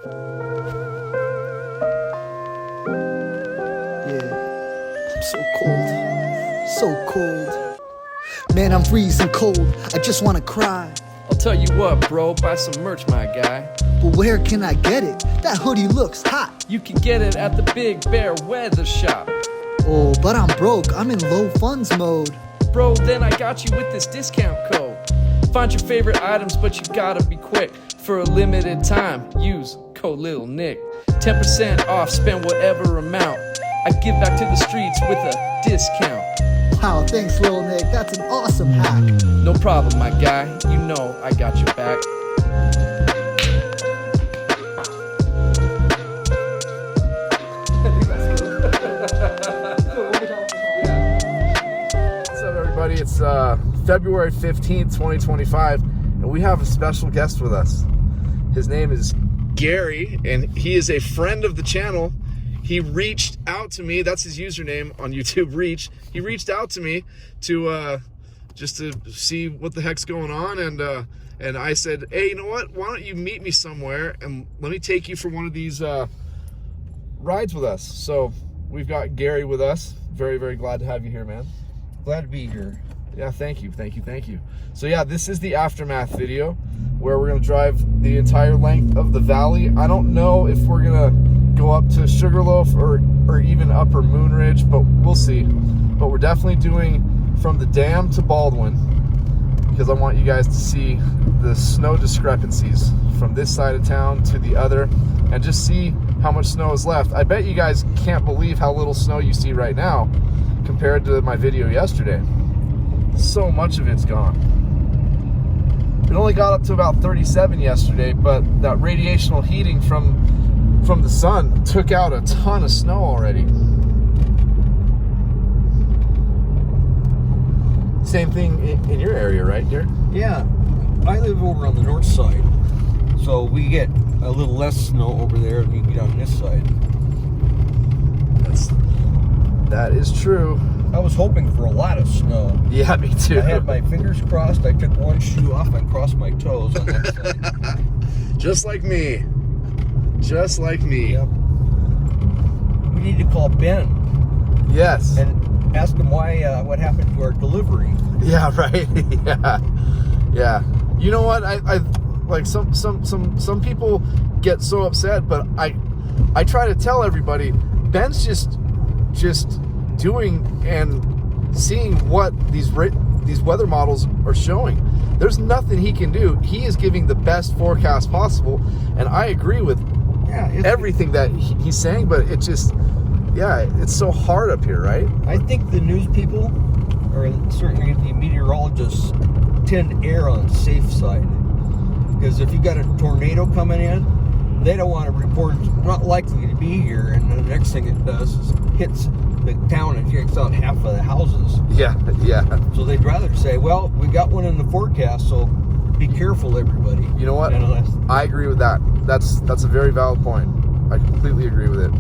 Yeah, I'm so cold, so cold. Man, I'm freezing cold, I just wanna cry. I'll tell you what, bro, buy some merch, my guy. But where can I get it? That hoodie looks hot. You can get it at the Big Bear Weather Shop. Oh, but I'm broke, I'm in low funds mode. Bro, then I got you with this discount code. Find your favorite items, but you gotta be quick. For a limited time, use code Lil Nick. 10% off, spend whatever amount. I give back to the streets with a discount. Wow, thanks Lil Nick, that's an awesome hack. No problem, my guy, you know I got your back. What's up, everybody? It's February 15th, 2025, and we have a special guest with us. His name is Gary, and he is a friend of the channel. He reached out to me. That's his username on YouTube, Reach. He reached out to me to just to see what the heck's going on, and I said, hey, you know what? Why don't you meet me somewhere and let me take you for one of these rides with us. So we've got Gary with us. Very, very glad to have you here, man. Glad to be here. Yeah, thank you. So yeah, this is the aftermath video where we're gonna drive the entire length of the valley. I don't know if we're gonna go up to Sugarloaf or even Upper Moon Ridge, but we'll see. But we're definitely doing from the dam to Baldwin because I want you guys to see the snow discrepancies from this side of town to the other and just see how much snow is left. I bet you guys can't believe how little snow you see right now compared to my video yesterday. So much of it's gone. It only got up to about 37 yesterday, but that radiational heating from the sun took out a ton of snow already. Same thing in your area, right, Derek? Yeah, I live over on the north side, so we get a little less snow over there than you get on this side. That is true. I was hoping for a lot of snow. Yeah, me too. I had my fingers crossed. I took one shoe off and crossed my toes on that side. Just like me. Just like me. Yep. We need to call Ben. Yes. And ask him why. What happened to our delivery? Yeah, right. Yeah. You know what? I like some people get so upset, but I try to tell everybody Ben's just doing and seeing what these weather models are showing. There's nothing he can do. He is giving the best forecast possible, and I agree with everything that he's saying, but it just, yeah, it's so hard up here, right? I think the news people, or certainly the meteorologists, tend to err on the safe side. Because if you got a tornado coming in, they don't want to report it's not likely to be here, and the next thing it does is hits the town and kicks out half of the houses. Yeah. So they'd rather say, well, we got one in the forecast, so be careful, everybody. You know what? I agree with that. That's a very valid point. I completely agree with it.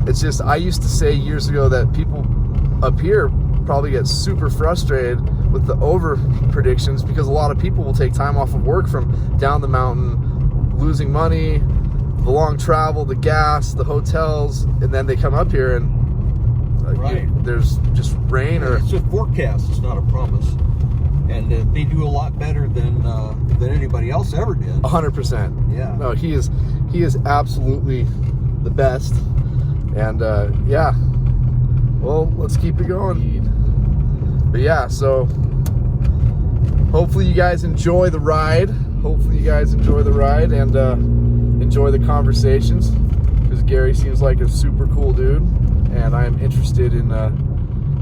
It's just, I used to say years ago that people up here probably get super frustrated with the over predictions because a lot of people will take time off of work from down the mountain, losing money, the long travel, the gas, the hotels, and then they come up here and there's just rain or... It's a forecast, it's not a promise. And they do a lot better than anybody else ever did. 100%. Yeah. No, he is absolutely the best. And yeah, well, let's keep it going. But yeah, so hopefully you guys enjoy the ride. And enjoy the conversations, because Gary seems like a super cool dude, and I am interested in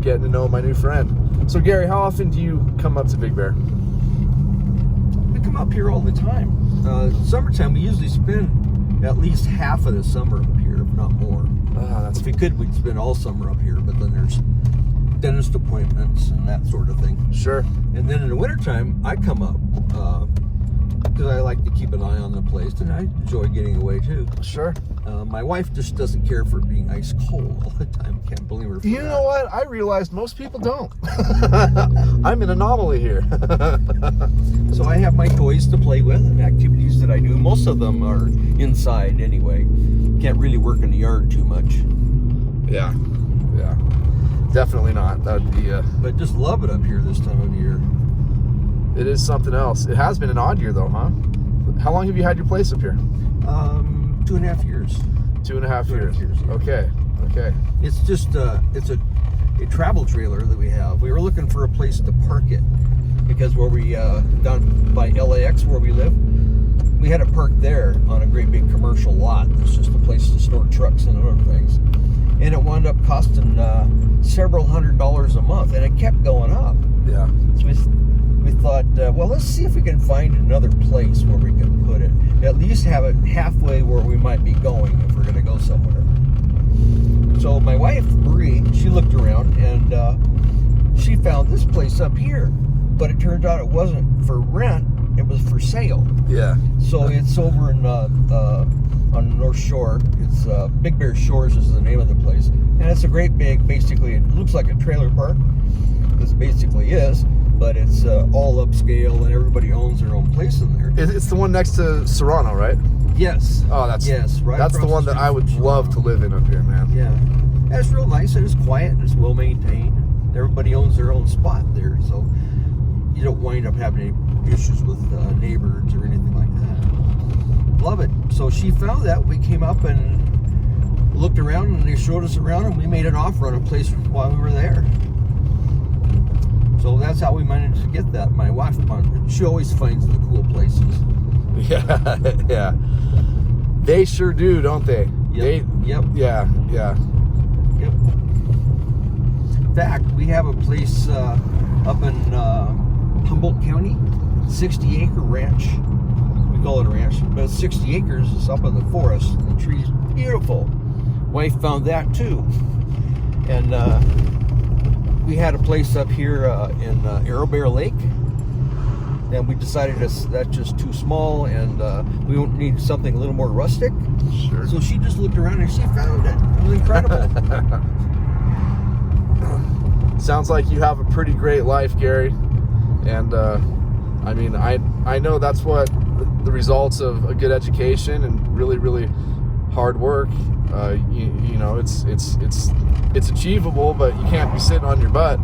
getting to know my new friend. So Gary, how often do you come up to Big Bear? I come up here all the time. Summertime, we usually spend at least half of the summer up here, if not more. If we could, we'd spend all summer up here, but then there's dentist appointments and that sort of thing. Sure. And then in the wintertime, I come up because I like to keep an eye on the place, and I enjoy getting away too. Sure. My wife just doesn't care for it being ice cold all the time. Can't blame her for You that. know what? I realized most people don't. I'm an anomaly here. So I have my toys to play with and activities that I do. Most of them are inside anyway. Can't really work in the yard too much. Yeah. Yeah. Definitely not. That'd be But just love it up here this time of year. it is something else. It has been an odd year though, huh? How long have you had your place up here? 2.5 years. 2.5 years. 2.5 years, yeah. Okay. Okay. It's just it's a travel trailer that we have. We were looking for a place to park it because where we down by LAX where we live, we had it parked there on a great big commercial lot. It's just a place to store trucks and other things, and it wound up costing several $100s a month, and it kept going up. Yeah. So we thought, well, let's see if we can find another place where we can put it. At least have it halfway where we might be going if we're going to go somewhere. So my wife, Marie, she looked around and she found this place up here. But it turned out it wasn't for rent, it was for sale. Yeah. So it's over in on the North Shore. It's Big Bear Shores is the name of the place. And it's a great big, basically, it looks like a trailer park. This basically is. But it's all upscale, and everybody owns their own place in there. It's the one next to Serrano, right? Yes. Oh, that's right. That's the across one that street I would from love to Serrano. live in up here, man. Yeah. And it's real nice, and it's quiet, and it's well maintained. Everybody owns their own spot there, so you don't wind up having any issues with neighbors or anything like that. Love it. So she found that. We came up and looked around, and they showed us around, and we made an offer on a place while we were there. So that's how we managed to get that. My wife, she always finds the cool places. Yeah. Yeah. They sure do, don't they? Yep. Yep. Yeah. Yeah. Yep. In fact, we have a place up in Humboldt County, 60-acre ranch. We call it a ranch, but it's 60 acres. It's up in the forest. And the trees, beautiful. Wife found that too. And we had a place up here in Arrowbear Lake. And we decided that's just too small, and we don't need something a little more rustic. Sure. So she just looked around and she found it. It was incredible. Sounds like you have a pretty great life, Gary. And I mean, I know that's what the results of a good education and really, really hard work. You know, it's achievable, but you can't be sitting on your butt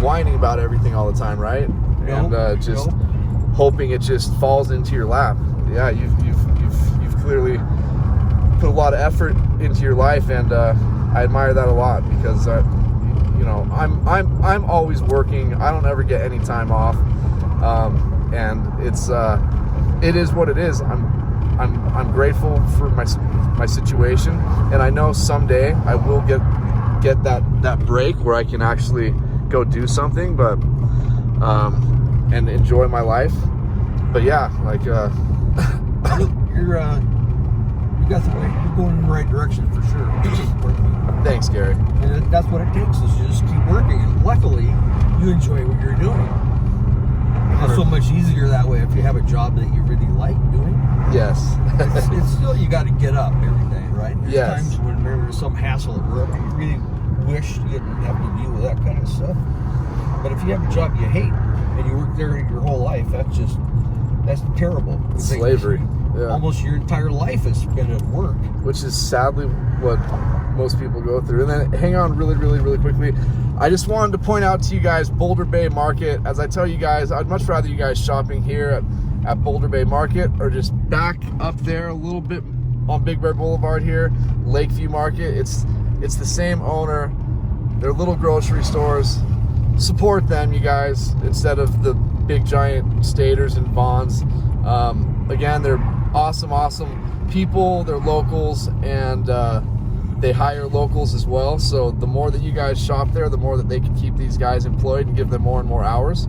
whining about everything all the time, right? Nope, And just nope. hoping it just falls into your lap. Yeah, you've clearly put a lot of effort into your life, and I admire that a lot because you know, I'm always working. I don't ever get any time off, and it is what it is. I'm grateful for my situation, and I know someday I will get that break where I can actually go do something, but and enjoy my life. But yeah, like you got the way. You're going in the right direction for sure. thanks, Gary. And that's what it takes, is you just keep working. And luckily, you enjoy what you're doing. It's so much easier that way if you have a job that you really like doing. Yes. It's still, you got to get up every day, right? There's Yes. times when there's some hassle at work and you really wish you didn't have to deal with that kind of stuff. But if you have a job you hate and you work there your whole life, that's terrible. It's like Slavery. Yeah. almost your entire life has been at work. Which is sadly what most people go through. And then hang on really quickly. I just wanted to point out to you guys Boulder Bay Market. As I tell you guys, I'd much rather you guys shopping here at Boulder Bay Market or just back up there a little bit on Big Bear Boulevard here, Lakeview Market. It's the same owner. They're little grocery stores. Support them, you guys, instead of the big giant Staters and Vons. Again, they're awesome people. They're locals, and they hire locals as well. So the more that you guys shop there, the more that they can keep these guys employed and give them more and more hours.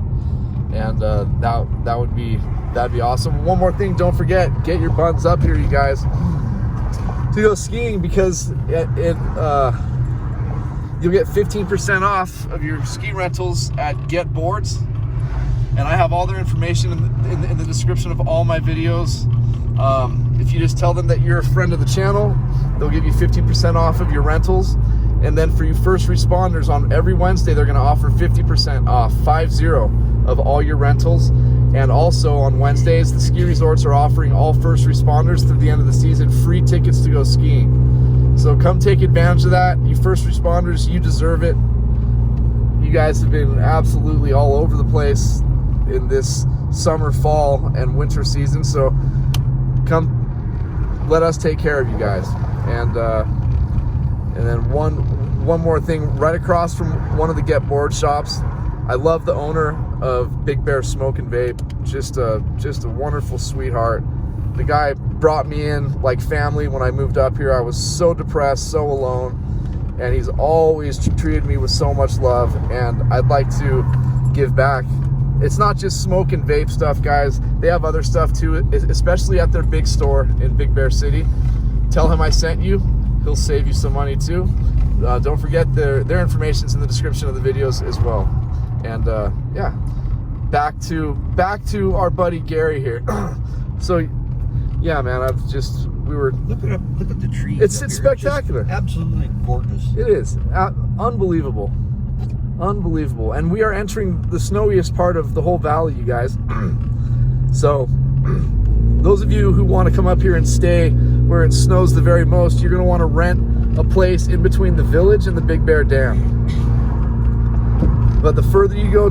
And that'd be awesome. One more thing, don't forget, get your buns up here, you guys, to go skiing, because you'll get 15% off of your ski rentals at Getboards. And I have all their information in the description of all my videos. If you just tell them that you're a friend of the channel, they'll give you 50% off of your rentals. And then for you first responders, on every Wednesday, they're gonna offer 50% off, 50, of all your rentals. And also on Wednesdays, the ski resorts are offering all first responders through the end of the season free tickets to go skiing. So come take advantage of that. You first responders, you deserve it. You guys have been absolutely all over the place in this summer, fall, and winter season. So come, let us take care of you guys. And then one more thing, right across from one of the Getboards shops, I love the owner of Big Bear Smoke and Vape. Just a wonderful sweetheart. The guy brought me in like family when I moved up here. I was so depressed, so alone, and he's always treated me with so much love, and I'd like to give back. It's not just smoke and vape stuff, guys. They have other stuff too, especially at their big store in Big Bear City. Tell him I sent you. He'll save you some money too. Don't forget their information's in the description of the videos as well. And yeah, back to our buddy Gary here. So yeah, man, we were look at the trees. It's spectacular. Just absolutely gorgeous. It is unbelievable, and we are entering the snowiest part of the whole valley, you guys. So those of you who want to come up here and stay where it snows the very most, you're going to want to rent a place in between the village and the Big Bear Dam. But the further you go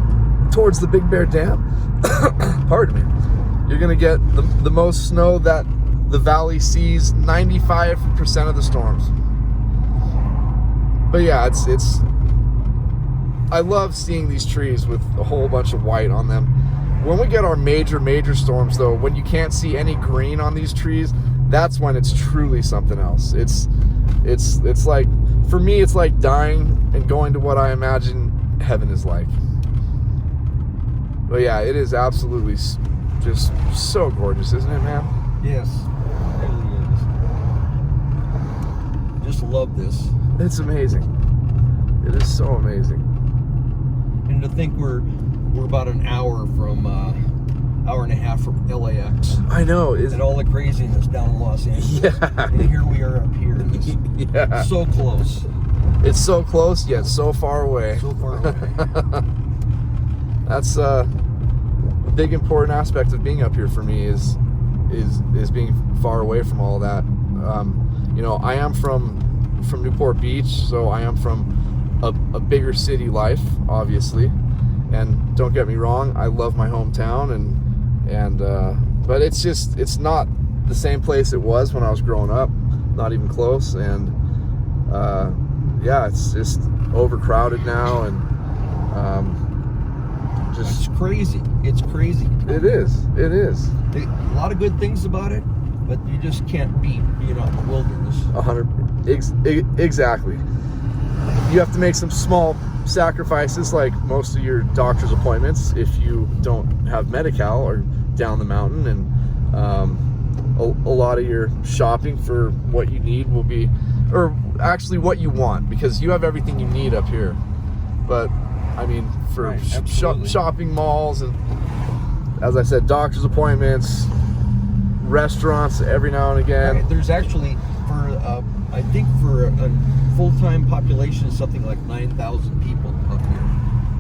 towards the Big Bear Dam, pardon me, you're going to get the most snow that the valley sees 95% of the storms. But yeah, it's I love seeing these trees with a whole bunch of white on them. When we get our major storms though, when you can't see any green on these trees, that's when it's truly something else. It's like, for me, it's like dying and going to what I imagine heaven is like. But yeah, it is absolutely just so gorgeous, isn't it, man? Yes, it really is. Just love this. It's amazing. It is so amazing. And to think we're about an hour and a half from LAX. I know. And all the craziness down in Los Angeles. Yeah. And here we are up here. Yeah. So close. It's so close yet so far away. So far away. That's a big important aspect of being up here for me is being far away from all that. You know, I am from Newport Beach, so I am from a bigger city life, obviously. And don't get me wrong, I love my hometown, but it's not the same place it was when I was growing up, not even close. And yeah, it's just overcrowded now, and it's crazy. It's crazy. It is. A lot of good things about it, but you just can't beat being out in the wilderness. 100, exactly. You have to make some small sacrifices, like most of your doctor's appointments if you don't have Medi-Cal or down the mountain, and a lot of your shopping for what you need will be, or actually what you want, because you have everything you need up here. But I mean, for right, shopping malls, and as I said, doctor's appointments, restaurants every now and again. Right. There's actually, I think for a full-time population, something like 9,000 people up here.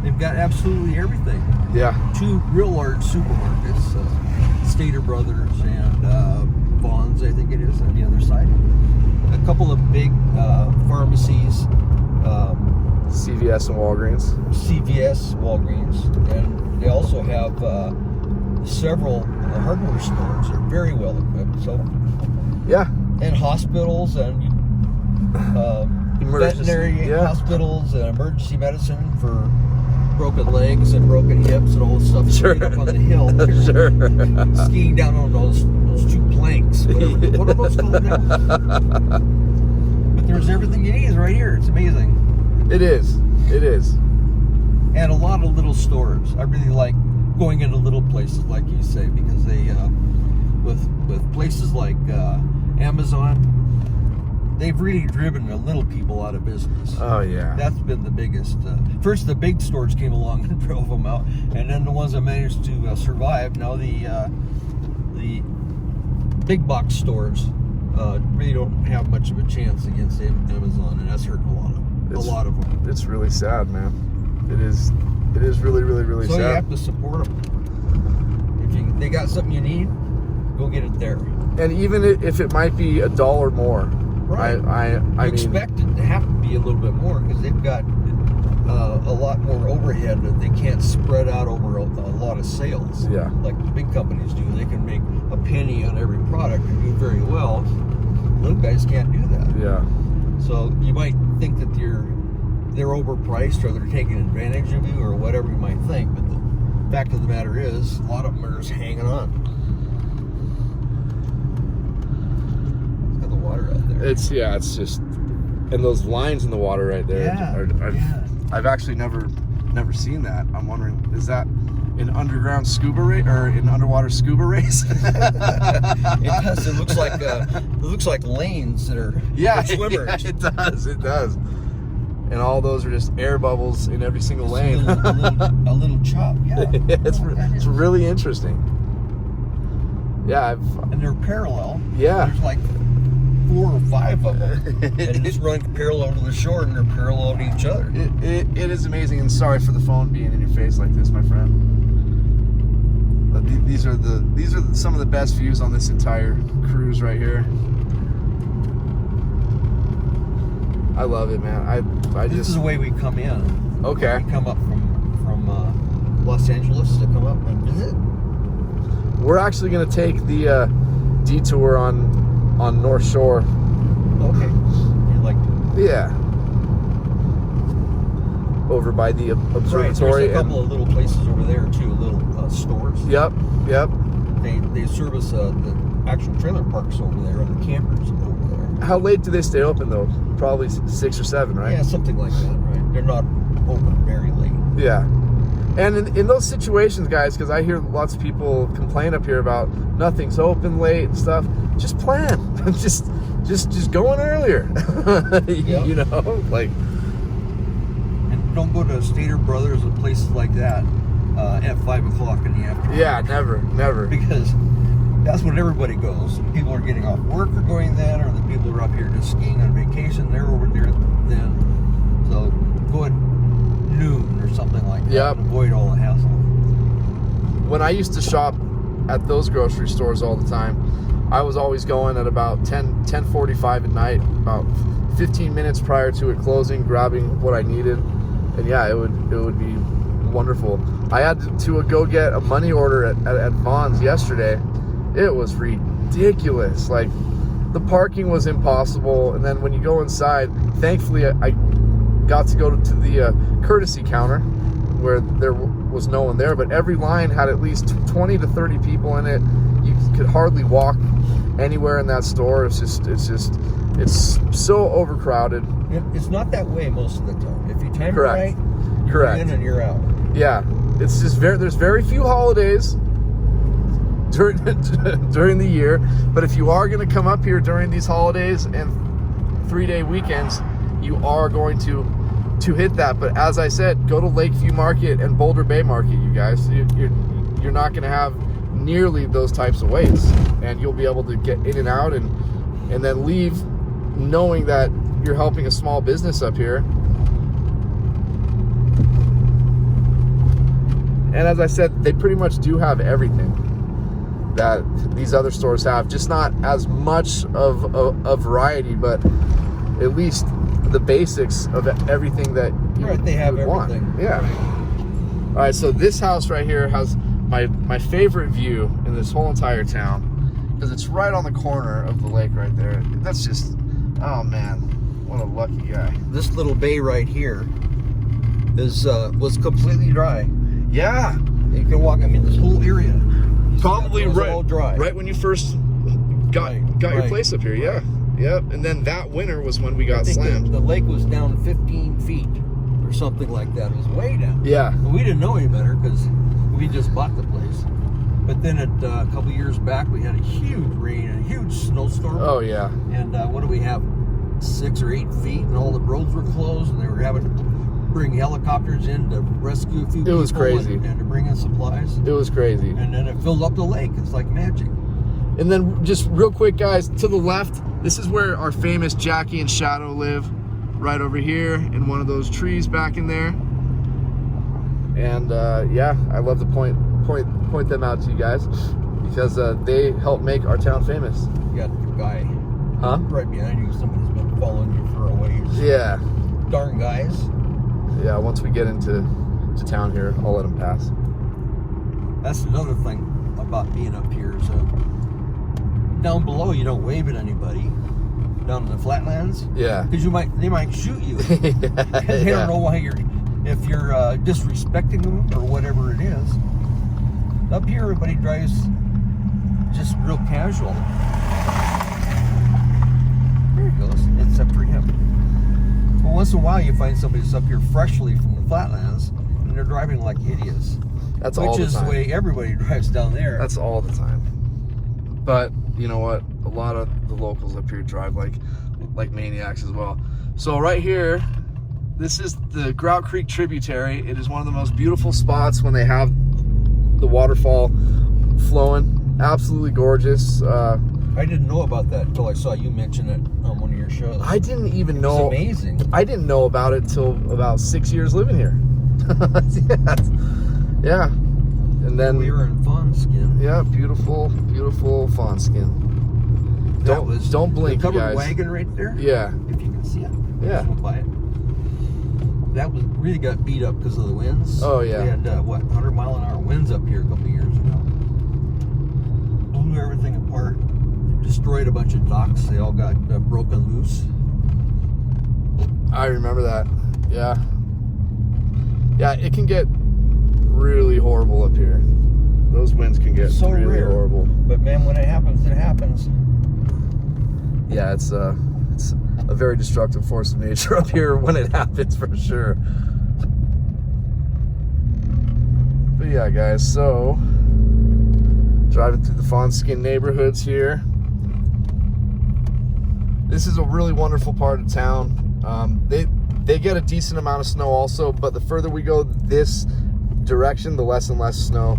They've got absolutely everything. Yeah. 2 real large supermarkets, Stater Brothers and Vaughn's, I think it is, on the other side. A couple of big pharmacies. CVS and Walgreens. And they also have several hardware stores that are very well equipped. So yeah. And hospitals and veterinary hospitals and emergency medicine for broken legs and broken hips and all this stuff. Sure. Up on the hill. Sure. Skiing down on those 2 planks. What are those called now? But there's everything you need right here. It's amazing. It is. And a lot of little stores. I really like going into little places, like you say, because they, with places like Amazon, they've really driven the little people out of business. Oh yeah. That's been the biggest. First, the big stores came along and drove them out, and then the ones that managed to survive. Now the big box stores really don't have much of a chance against Amazon, and that's hurt a lot of them. It's really sad, man. It is really, really, really sad. So you have to support them. If they got something you need, go get it there. And even if it might be $1 more, right? I mean, expect it to have to be a little bit more because they've got a lot more overhead that they can't spread out over a lot of sales. Yeah. Like the big companies do. They can make a penny on every product and do very well. Little guys can't do that. Yeah. So you might think that they're overpriced or they're taking advantage of you or whatever you might think, but the fact of the matter is, a lot of them are just hanging on. Look at the water out there. It's just, and those lines in the water right there. I've actually never seen that. I'm wondering, is that an underground scuba race or an underwater scuba race? It does. It looks like lanes that are for swimmers. Yeah, it does. And all those are just air bubbles in every single lane. a little chop. Yeah. It's really interesting. Yeah, and they're parallel. Yeah. There's like 4 or 5 of them. And just run parallel to the shore, and they're parallel to each other. It is amazing, and sorry for the phone being in your face like this, my friend. But these are some of the best views on this entire cruise right here. I love it, man. This is the way we come in. Okay. We come up from Los Angeles to come up and visit. We're actually going to take the detour on North Shore. Okay. You like? Yeah. Over by the observatory. Right. There's a couple of little places over there too, little stores. Yep. They service the actual trailer parks over there and the campers over there. How late do they stay open though? Probably 6 or 7, right? Yeah, something like that, right? They're not open very late. Yeah. And in those situations, guys, because I hear lots of people complain up here about nothing's open late and stuff. Just plan. just go in earlier. Yep. You know, like. And don't go to Stater Brothers or places like that at 5 o'clock in the afternoon. Yeah, never. Because that's when everybody goes. People are getting off work or going then, or the people are up here just skiing on vacation. They're over there then. So go at noon or something like that. Yep. And avoid all the hassle. When I used to shop at those grocery stores all the time, I was always going at about 10:45 at night, about 15 minutes prior to it closing, grabbing what I needed. And yeah, it would be wonderful. I had to go get a money order at Vaughn's yesterday. It was ridiculous. Like, the parking was impossible, and then when you go inside, thankfully I got to go to the courtesy counter where there was no one there, but every line had at least 20 to 30 people in it. You could hardly walk anywhere in that store. It's so overcrowded. It's not that way most of the time. If you time it Correct. right, you're in and you're out. Yeah, it's just there's very few holidays during the year, but if you are going to come up here during these holidays and 3-day weekends, you are going to hit that. But as I said, go to Lakeview Market and Boulder Bay Market, you guys. You're not going to have nearly those types of waits, and you'll be able to get in and out and then leave knowing that you're helping a small business up here. And as I said, they pretty much do have everything that these other stores have, just not as much of a variety, but at least the basics of everything that you they have would want. everything. Yeah. All right, so this house right here has my favorite view in this whole entire town, because it's right on the corner of the lake right there. That's just, oh man, what a lucky guy. This little bay right here was completely dry. Yeah. You can walk. I mean, this whole area. Probably all dry. right when you first got your place up here. Yeah. Yep. And then that winter was when we got slammed. The lake was down 15 feet or something like that. It was way down. Yeah. But we didn't know any better because we just bought the place. But then a couple years back, we had a huge rain, a huge snowstorm. Oh yeah. And what do we have? 6 or 8 feet, and all the roads were closed, and they were having to bring helicopters in to rescue a few people. It was crazy. And to bring in supplies. It was crazy. And then it filled up the lake. It's like magic. And then just real quick, guys, to the left, this is where our famous Jackie and Shadow live, right over here in one of those trees back in there. And yeah, I love to point them out to you guys because they help make our town famous. You got a guy right behind you. Somebody's been following you for a ways. Yeah. Darn guys. Yeah, once we get into town here, I'll let them pass. That's another thing about being up here is down below you don't wave at anybody. Down in the flatlands, yeah, because they might shoot you. They don't know why if you're disrespecting them or whatever it is. Up here, everybody drives just real casual. There he goes. Except for him. Well, once in a while, you find somebody that's up here freshly from the flatlands, and they're driving like idiots. That's all the time. Which is the way everybody drives down there. That's all the time. But you know what? A lot of the locals up here drive like maniacs as well. So right here, this is the Grout Creek tributary. It is one of the most beautiful spots when they have the waterfall flowing. Absolutely gorgeous. I didn't know about that until I saw you mention it on one of your shows. I didn't even know. It's amazing. I didn't know about it till about 6 years living here. Yeah. And then we were in Fawnskin. Yeah, beautiful, beautiful Fawnskin. Don't blink, the covered guys. wagon right there. Yeah. If you can see it. Yeah. Just by it. That was really got beat up because of the winds. Oh yeah. They had 100-mile-an-hour winds up here a couple years ago. Blew everything apart. Destroyed a bunch of docks. They all got broken loose. I remember that. Yeah. Yeah, it can get really horrible up here. Those winds can get so really rare. horrible. But man, when it happens, it happens. Yeah, it's a very destructive force of nature up here when it happens, for sure. But yeah, guys, so driving through the Fawnskin neighborhoods here. This is a really wonderful part of town. They get a decent amount of snow also, but the further we go this direction, the less and less snow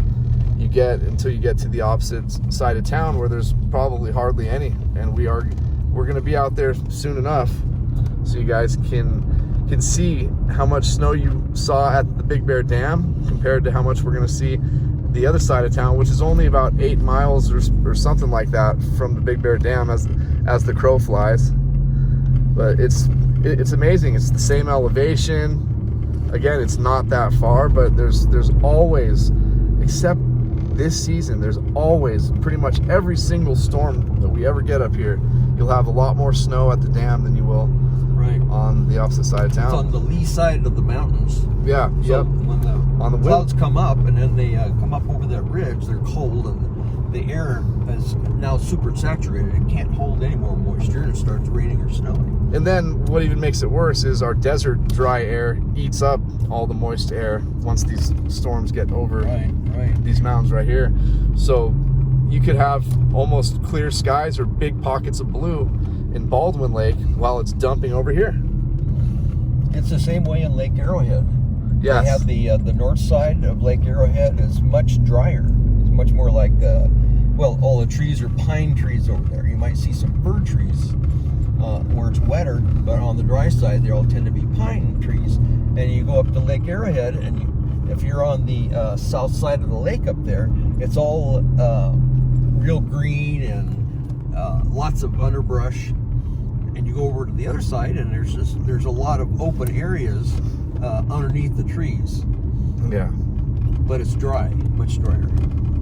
you get until you get to the opposite side of town where there's probably hardly any. And we're going to be out there soon enough so you guys can see how much snow you saw at the Big Bear Dam compared to how much we're going to see the other side of town, which is only about 8 miles or something like that from the Big Bear Dam as the crow flies. But it's amazing. It's the same elevation. Again, it's not that far, but there's always, except this season, there's always, pretty much every single storm that we ever get up here, you'll have a lot more snow at the dam than you will on the opposite side of town. It's on the lee side of the mountains. Yeah, so when the clouds come up and then they come up over that ridge, they're cold and the air is now super saturated. It can't hold any more moisture and it starts raining or snowing. And then what even makes it worse is our desert dry air eats up all the moist air once these storms get over these mountains right here. So you could have almost clear skies or big pockets of blue in Baldwin Lake while it's dumping over here. It's the same way in Lake Arrowhead. Yes. They have the north side of Lake Arrowhead is much drier. It's much more like, well, all the trees are pine trees over there. You might see some fir trees where it's wetter, but on the dry side, they all tend to be pine trees. And you go up to Lake Arrowhead, and if you're on the south side of the lake up there, it's all real green and lots of underbrush. And you go over to the other side, and there's a lot of open areas underneath the trees. Yeah. But it's dry, much drier.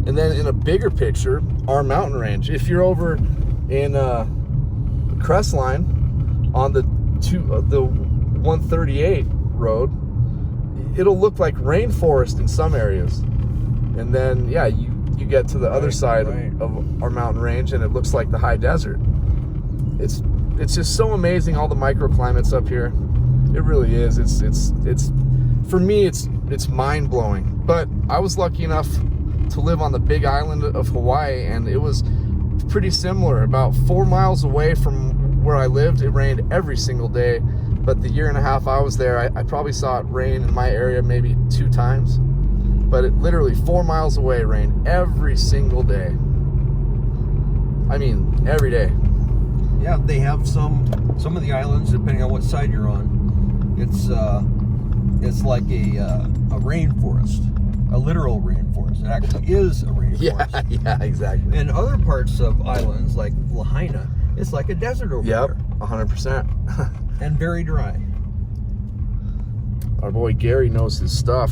And then in a bigger picture, our mountain range. If you're over in Crestline on the 138 road, it'll look like rainforest in some areas. And then yeah, you get to the other side of our mountain range and it looks like the high desert. It's just so amazing, all the microclimates up here. It really is. It's for me it's mind-blowing. But I was lucky enough to live on the big island of Hawaii, and it was pretty similar. About 4 miles away from where I lived, it rained every single day. But the year and a half I was there, I probably saw it rain in my area maybe 2 times. But it literally 4 miles away rained every single day. I mean, every day. Yeah, they have some of the islands, depending on what side you're on. It's like a rainforest, a literal rainforest. It actually is a rainforest. Yeah, exactly. And other parts of islands like Lahaina, it's like a desert over Yep, there. 100%. And very dry. Our boy Gary knows his stuff.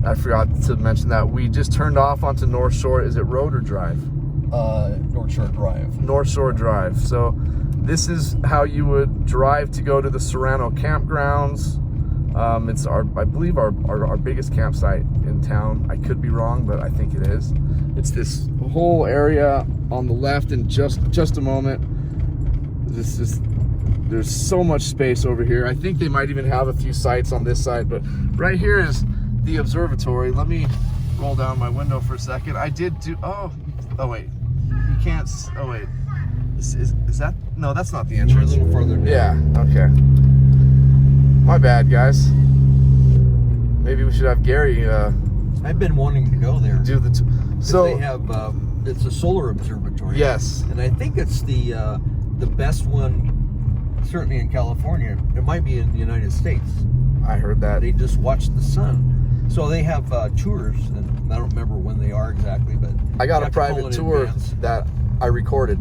I forgot to mention that we just turned off onto North Shore. Is it road or drive? North Shore Drive. North Shore Drive. So this is how you would drive to go to the Serrano campgrounds. It's I believe our biggest campsite in town. I could be wrong, but I think it is. It's this whole area on the left in just a moment. There's so much space over here. I think they might even have a few sites on this side, but right here is the observatory. Let me roll down my window for a second. I did do, oh wait, you can't, oh wait, is that, no, that's not the entrance. A little further down. Yeah, okay. My bad, guys. Maybe we should have Gary I've been wanting to go there. do the, so they have, it's a solar observatory. yes. And I think it's the best one, certainly in California. It might be in the United States. I heard that. They just watch the sun. So they have tours, and I don't remember when they are exactly, but I got you a have to call private in tour advance. that I recorded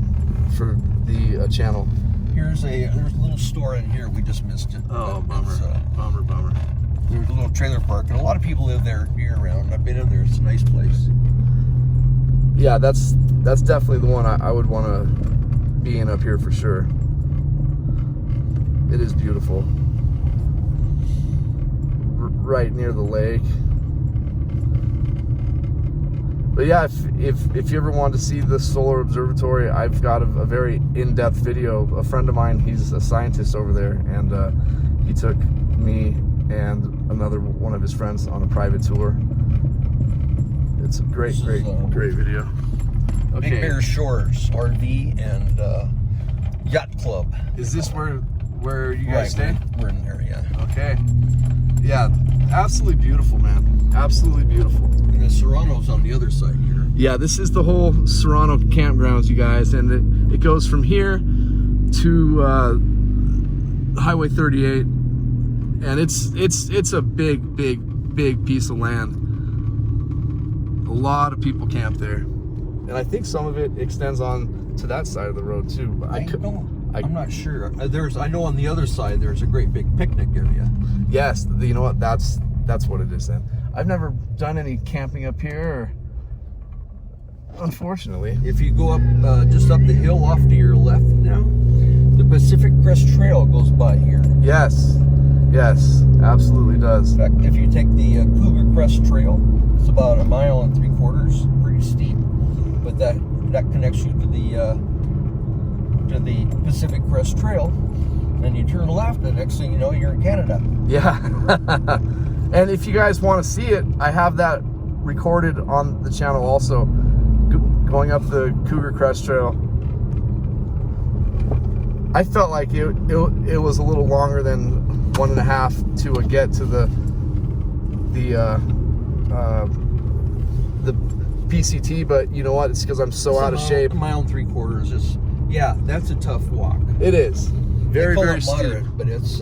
for the channel. There's a little store in here. We just missed it. Oh, But bummer. it's, Bummer. there's a little trailer park, and a lot of people live there year round. I've been in there. It's a nice place. Yeah, that's definitely the one I would want to be in up here for sure. It is beautiful. Right near the lake. But yeah, if you ever want to see the solar observatory, I've got a very in-depth video. A friend of mine, he's a scientist over there, and he took me and another one of his friends on a private tour. It's a great video. Big Bear Shores RV and Yacht Club. Is this where you guys stay? We're in there, yeah. Okay. Yeah, absolutely beautiful, man. Absolutely beautiful. And the Serrano's on the other side here. Yeah, this is the whole Serrano campgrounds, you guys, and it goes from here to Highway 38, and it's a big piece of land. A lot of people camp there, and I think some of it extends on to that side of the road too. But I'm not sure. I know on the other side there's a great big picnic area. Yes, you know what? That's what it is then. I've never done any camping up here, unfortunately. If you go up just up the hill off to your left now, the Pacific Crest Trail goes by here. Yes, absolutely does. In fact, if you take the Cougar Crest Trail, it's about 1.75 miles, pretty steep, but that connects you to the Pacific Crest Trail. Then you turn left, and the next thing you know, you're in Canada. Yeah. And if you guys want to see it, I have that recorded on the channel also, going up the Cougar Crest Trail. I felt like it was a little longer than 1.5 to get to the PCT, but you know what? It's because I'm so out of shape. 1.75 miles. Yeah, that's a tough walk. It is very steep. Moderate, but it's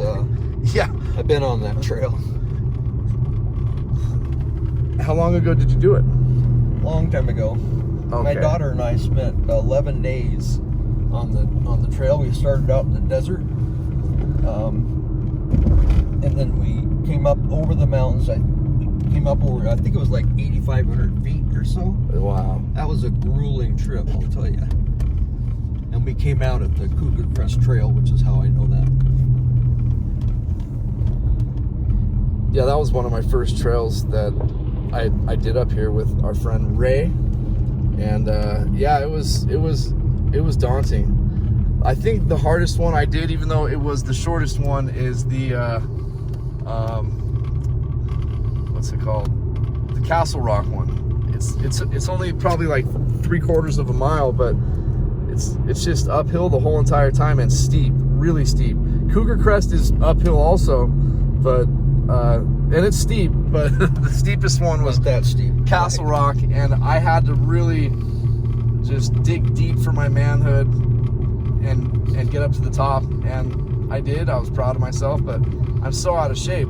Yeah. I've been on that trail. How long ago did you do it? Long time ago. Okay. My daughter and I spent 11 days on the trail. We started out in the desert, and then we came up over the mountains. I think it was like 8,500 feet or so. Wow. That was a grueling trip, I'll tell you. And we came out at the Cougar Crest Trail, which is how I know that. Yeah, that was one of my first trails that I did up here with our friend Ray, and yeah, it was daunting. I think the hardest one I did, even though it was the shortest one, is the what's it called? The Castle Rock one. It's only probably like 3/4 of a mile, but it's just uphill the whole entire time and steep, really steep. Cougar Crest is uphill also, but and it's steep, but the steepest one was that steep. Castle Rock, and I had to really just dig deep for my manhood and get up to the top, and I did. I was proud of myself, but I'm so out of shape.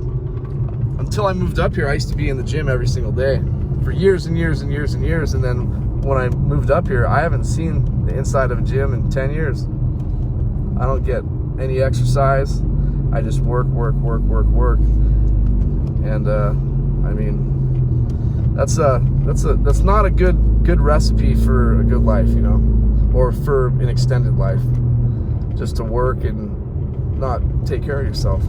Until I moved up here, I used to be in the gym every single day for years and years and years and years, and then when I moved up here, I haven't seen the inside of a gym in 10 years. I don't get any exercise. I just work. And I mean, that's not a good recipe for a good life, you know, or for an extended life. Just to work and not take care of yourself.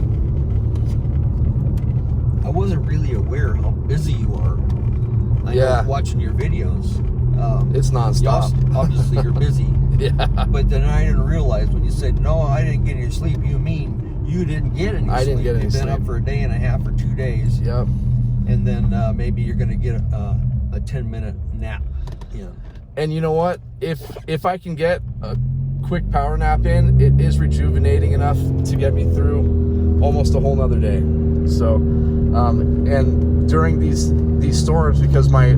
I wasn't really aware how busy you are. I know watching your videos. It's nonstop. Obviously, you're busy. Yeah. But then I didn't realize when you said, no, I didn't get any sleep, you mean you didn't get any sleep. I didn't get any sleep. You've been up for a day and a half or 2 days. Yep. And then maybe you're going to get a 10-minute nap. Yeah. And you know what? If I can get a quick power nap in, it is rejuvenating enough to get me through almost a whole nother day. So, and during these storms, because my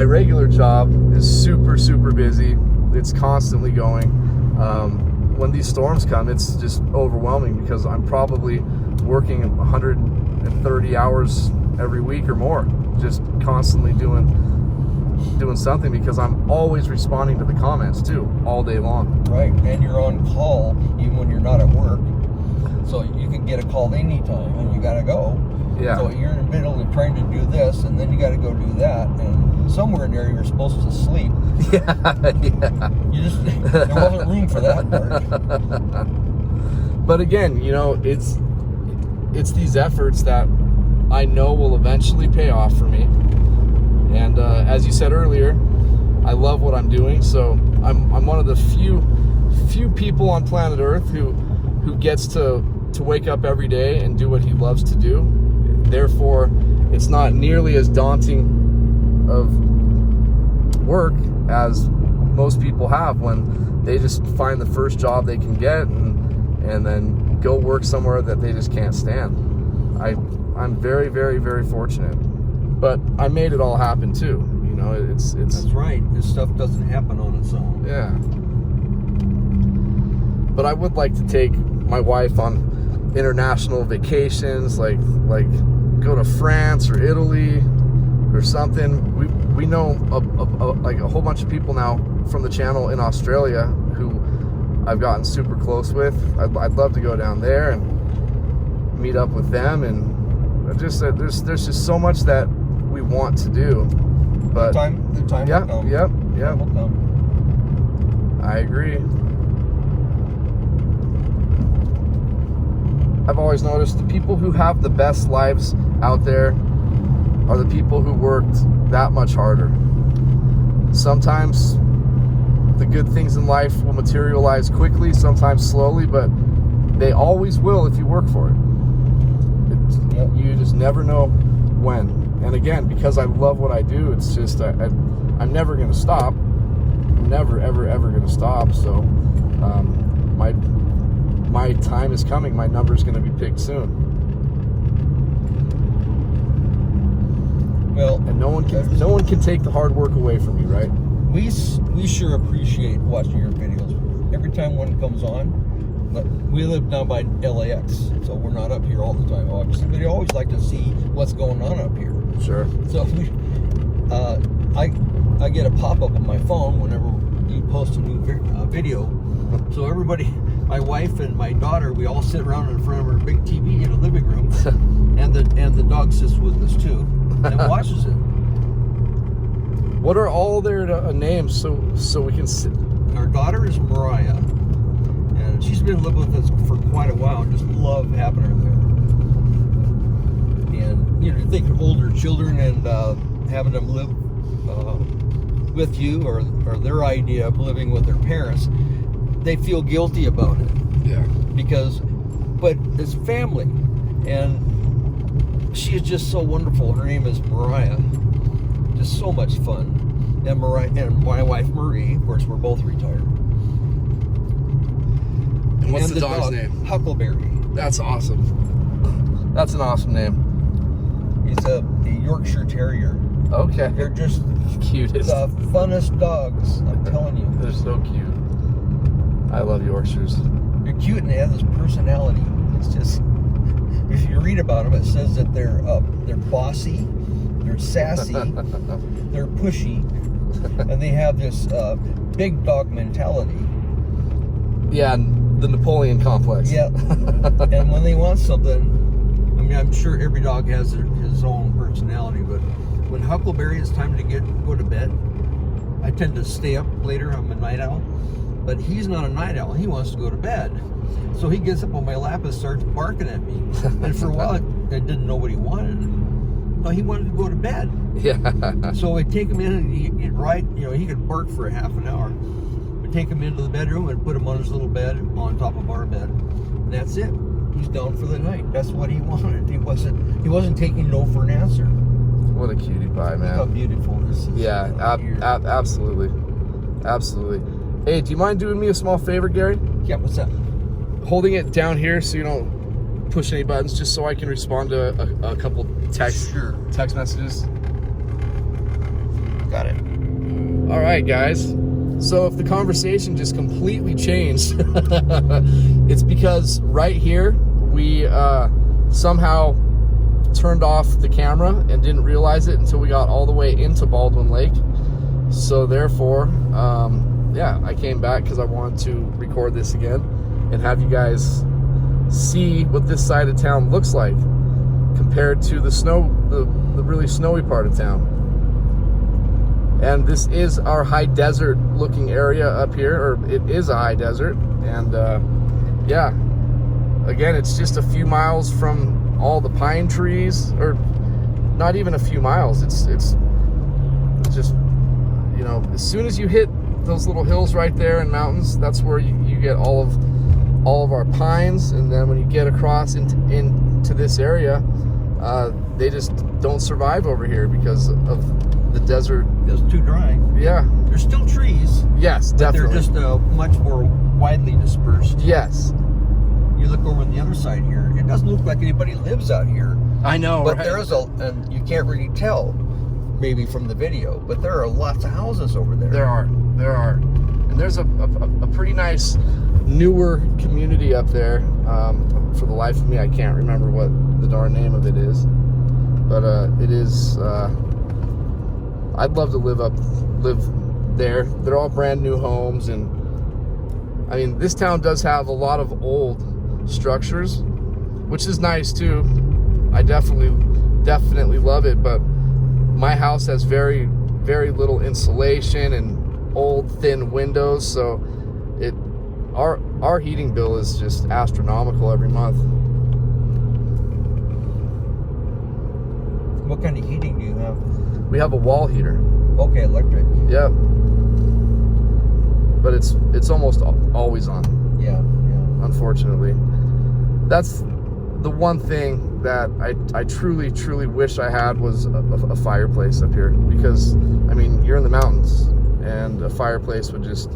regular job is super busy, it's constantly going. When these storms come, it's just overwhelming because I'm probably working 130 hours every week or more, just constantly doing something, because I'm always responding to the comments too, all day long. Right, and you're on call even when you're not at work, so you can get a call anytime and you gotta go. Yeah. So you're in the middle of trying to do this, and then you gotta go do that, and somewhere in there you're supposed to sleep. Yeah. You just, there wasn't room for that part. But again, you know, it's these efforts that I know will eventually pay off for me. And as you said earlier, I love what I'm doing. So I'm one of the few people on planet Earth who gets to wake up every day and do what he loves to do. Therefore, it's not nearly as daunting of work as most people have when they just find the first job they can get and then go work somewhere that they just can't stand. I'm very fortunate, but I made it all happen too. You know, it's That's right. This stuff doesn't happen on its own. Yeah. But I would like to take my wife on international vacations, like go to France or Italy or something. We know like a whole bunch of people now from the channel in Australia who I've gotten super close with. I'd love to go down there and meet up with them, and just there's just so much that we want to do. But the time will come. Yep. The time will come. I agree. I've always noticed the people who have the best lives out there are the people who worked that much harder. Sometimes the good things in life will materialize quickly, sometimes slowly, but they always will if you work for it. You just never know when. And again, because I love what I do, it's just I'm never going to stop. I'm never ever going to stop. So my time is coming. My number is going to be picked soon. Well, and no one can take the hard work away from me, right? We sure appreciate watching your videos. Every time one comes on, but we live down by LAX, so we're not up here all the time, obviously. But you always like to see what's going on up here. Sure. So I get a pop-up on my phone whenever you post a new video. So everybody, my wife and my daughter, we all sit around in front of our big TV in the living room, and the dog sits with us too and watches it. What are all their names so we can sit? Our daughter is Mariah, and she's been living with us for quite a while. Just love having her there. And you think of older children and having them live with you, or their idea of living with their parents, they feel guilty about it. Yeah. But it's family, and she is just so wonderful. Her name is Mariah. Just so much fun. And my wife Marie, of course, we're both retired. What's And the dog's name? Huckleberry. That's awesome. That's an awesome name. He's a Yorkshire Terrier. Okay. They're just Cutest. the funnest dogs, I'm telling you. They're so cute. I love Yorkshires. They're cute and they have this personality. It's just, if you read about them, it says that they're bossy, they're sassy, they're pushy, and they have this big dog mentality. Yeah, the Napoleon complex. Yeah. And when they want something, I mean, I'm sure every dog has his own personality, but when Huckleberry, it's time to go to bed, I tend to stay up later. I'm a night owl, but he's not a night owl. He wants to go to bed. So he gets up on my lap and starts barking at me. And for a while, I didn't know what he wanted. No, he wanted to go to bed. Yeah. So we take him in and he could bark for a half an hour. We take him into the bedroom and put him on his little bed on top of our bed. And that's it. He's down for the night. That's what he wanted. He wasn't taking no for an answer. What a cutie pie, man. Look how beautiful this is. Yeah, absolutely. Absolutely. Hey, do you mind doing me a small favor, Gary? Yeah, what's that? Holding it down here so you don't push any buttons, just so I can respond to a couple text messages. Got it. All right, guys. So if the conversation just completely changed, it's because right here we somehow turned off the camera and didn't realize it until we got all the way into Baldwin Lake. So therefore, yeah, I came back because I wanted to record this again and have you guys see what this side of town looks like compared to the really snowy part of town. And this is our high desert looking area up here, or it is a high desert. And yeah, again, it's just a few miles from all the pine trees, or not even a few miles. It's just, you know, as soon as you hit those little hills right there and mountains, that's where you get all of our pines. And then when you get across into this area, they just don't survive over here because of the desert. It's too dry. Yeah. There's still trees. Yes, but definitely. they're just much more widely dispersed. Yes. You look over on the other side here, it doesn't look like anybody lives out here. I know, but right? there is and you can't really tell maybe from the video, but there are lots of houses over there. There are. And there's a pretty nice newer community up there. For the life of me, I can't remember what the darn name of it is. But it is, I'd love to live there. They're all brand new homes, and I mean, this town does have a lot of old structures, which is nice too. I definitely love it, but my house has very, very little insulation and old thin windows, so our heating bill is just astronomical every month. What kind of heating do you have? We have a wall heater. Okay, electric. Yeah. But it's almost always on. Yeah. Unfortunately. That's the one thing that I truly wish I had was a fireplace up here, because I mean, you're in the mountains and a fireplace would just...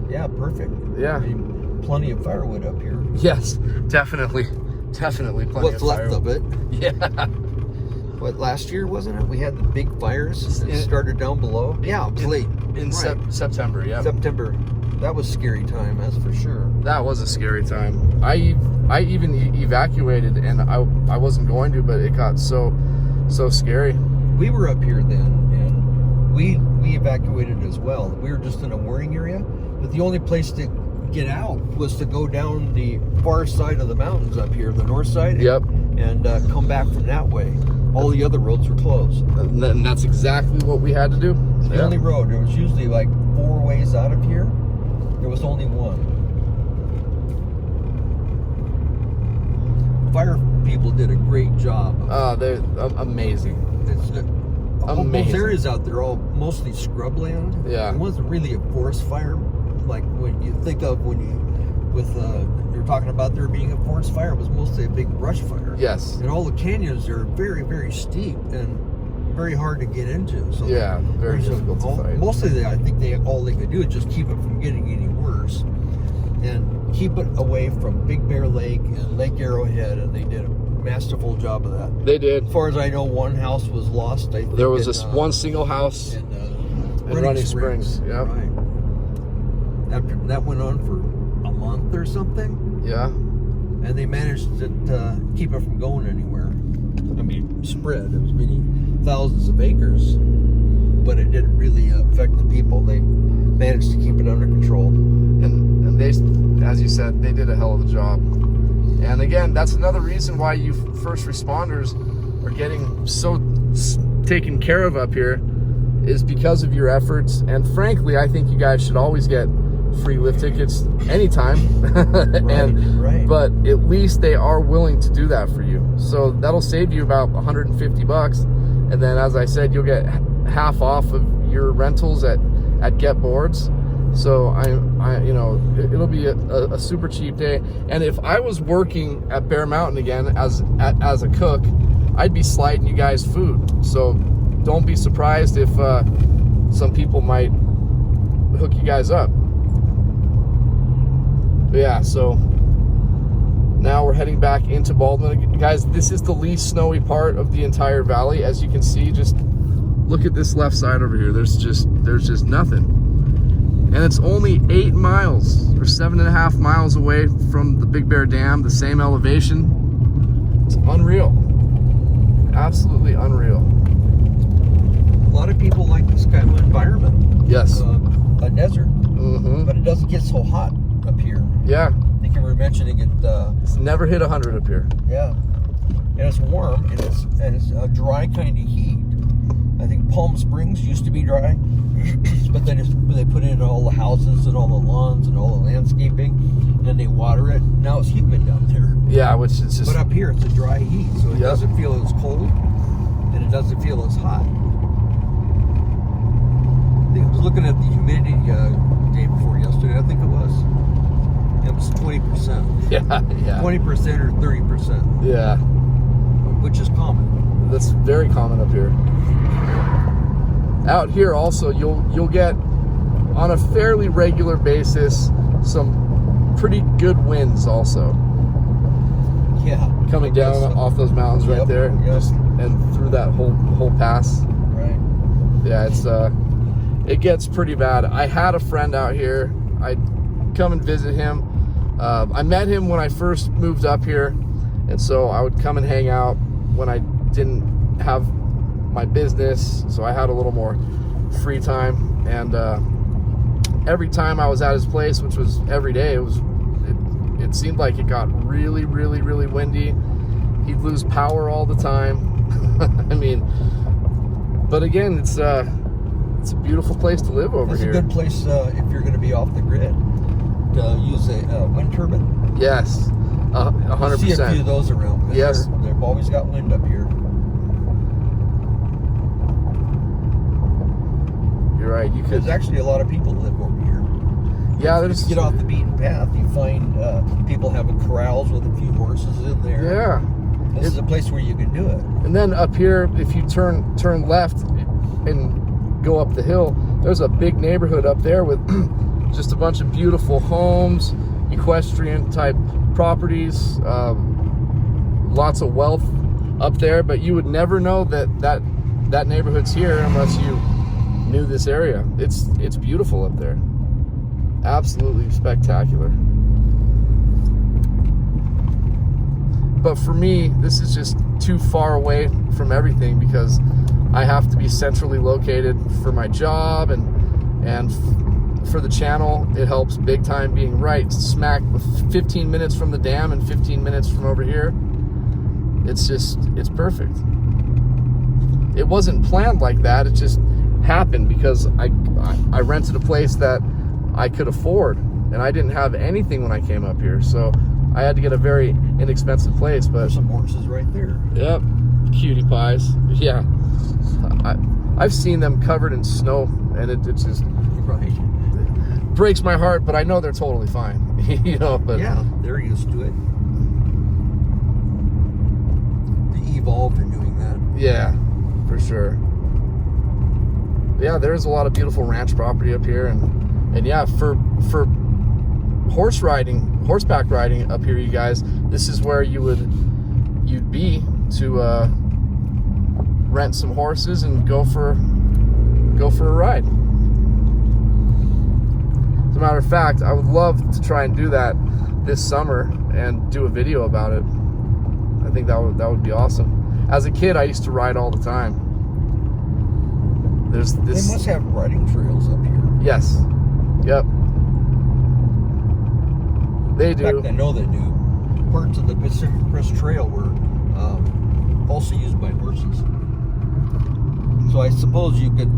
Yeah, perfect. Yeah. I mean, plenty of firewood up here. Yes, definitely plenty What's of left of it. Yeah. What, last year, wasn't it? We had the big fires that started down below. Yeah, it was late. In September, yeah. September. That was a scary time, that's for sure. That was a scary time. I even evacuated, and I wasn't going to, but it got so scary. We were up here then, and we evacuated as well. We were just in a mooring area, but the only place to get out was to go down the far side of the mountains up here, the north side. Yep. And come back from that way. All the other roads were closed. And that's exactly what we had to do. The only road, there was usually like 4 ways out of here. There was only one. Fire people did a great job. They're amazing. All those areas out there, all mostly scrubland. Yeah. It wasn't really a forest fire, like when you think of you're talking about there being a forest fire. It was mostly a big brush fire. Yes. And all the canyons are very, very steep and very hard to get into. So yeah, very difficult to fight. Mostly, I think all they could do is just keep it from getting any worse. and keep it away from Big Bear Lake and Lake Arrowhead, and they did a masterful job of that. They did. As far as I know, one house was lost. I think There was one single house in Running Springs. Yeah. Right. After that went on for a month or something, Yeah. and they managed to keep it from going anywhere. I mean, spread. It was many thousands of acres, but it didn't really affect the people. They managed to keep it under control. And they, as you said, they did a hell of a job. And again, that's another reason why you first responders are getting so taken care of up here, is because of your efforts. And frankly, I think you guys should always get free lift tickets anytime. Right. But at least they are willing to do that for you. So that'll save you about $150. And then, as I said, you'll get half off of your rentals at Getboards. So I you know, it'll be a super cheap day. And if I was working at Bear Mountain again as a cook, I'd be sliding you guys food. So don't be surprised if some people might hook you guys up. But yeah, so now we're heading back into Baldwin. Guys, this is the least snowy part of the entire valley. As you can see, just look at this left side over here. There's just nothing. And it's only 8 miles or 7.5 miles away from the Big Bear Dam, the same elevation. It's unreal. Absolutely unreal. A lot of people like this kind of environment. Yes. A desert. Mm-hmm. But it doesn't get so hot up here. Yeah. I think you were mentioning it. It's never hit 100 up here. Yeah. And it's warm, and it's a dry kind of heat. I think Palm Springs used to be dry, but they put in all the houses and all the lawns and all the landscaping, and they water it. Now it's humid down there. Yeah, which is just... But up here, it's a dry heat, so it Yep. doesn't feel as cold, and it doesn't feel as hot. I was looking at the humidity day before yesterday. I think it was 20%. Yeah. 20% or 30%, Yeah. which is common. That's very common up here. Out here also, you'll get on a fairly regular basis some pretty good winds also. Yeah. Coming down off those mountains right there, Yep. just and through that whole pass. Right. Yeah, it gets pretty bad. I had a friend out here. I'd come and visit him. I met him when I first moved up here, and so I would come and hang out when I didn't have my business, so I had a little more free time. And every time I was at his place, which was every day, it seemed like it got really, really, really windy. He'd lose power all the time. I mean, but again, it's a beautiful place to live over here. It's a good place if you're going to be off the grid to use a wind turbine. Yes, 100%. See a few of those around. Yes. They've always got wind up here. You're right. You could. There's actually a lot of people live over here. Yeah, If there's. you get off the beaten path, you find people having corrals with a few horses in there. Yeah. This is a place where you can do it. And then up here, if you turn left and go up the hill, there's a big neighborhood up there with just a bunch of beautiful homes, equestrian type properties, lots of wealth up there. But you would never know that neighborhood's here unless you knew this area. It's beautiful up there. Absolutely spectacular. But for me, this is just too far away from everything because I have to be centrally located for my job and for the channel. It helps big time being right smack 15 minutes from the dam and 15 minutes from over here. It's perfect. It wasn't planned like that. It just happened because I rented a place that I could afford, and I didn't have anything when I came up here, so I had to get a very inexpensive place. But There's some horses right there. yep, cutie pies. Yeah, I've seen them covered in snow, and it just Right. breaks my heart. But I know they're totally fine, you know. But Yeah, they're used to it. They evolved in doing that. yeah, for sure. Yeah, there's a lot of beautiful ranch property up here, and yeah, for horseback riding up here, you guys, this is where you'd be to rent some horses and go for a ride. As a matter of fact, I would love to try and do that this summer and do a video about it. I think that would be awesome. As a kid, I used to ride all the time. There's this. They must have riding trails up here. Yes. Yep. They do. In fact, I know they do. Parts of the Pacific Crest Trail were also used by horses. So I suppose you could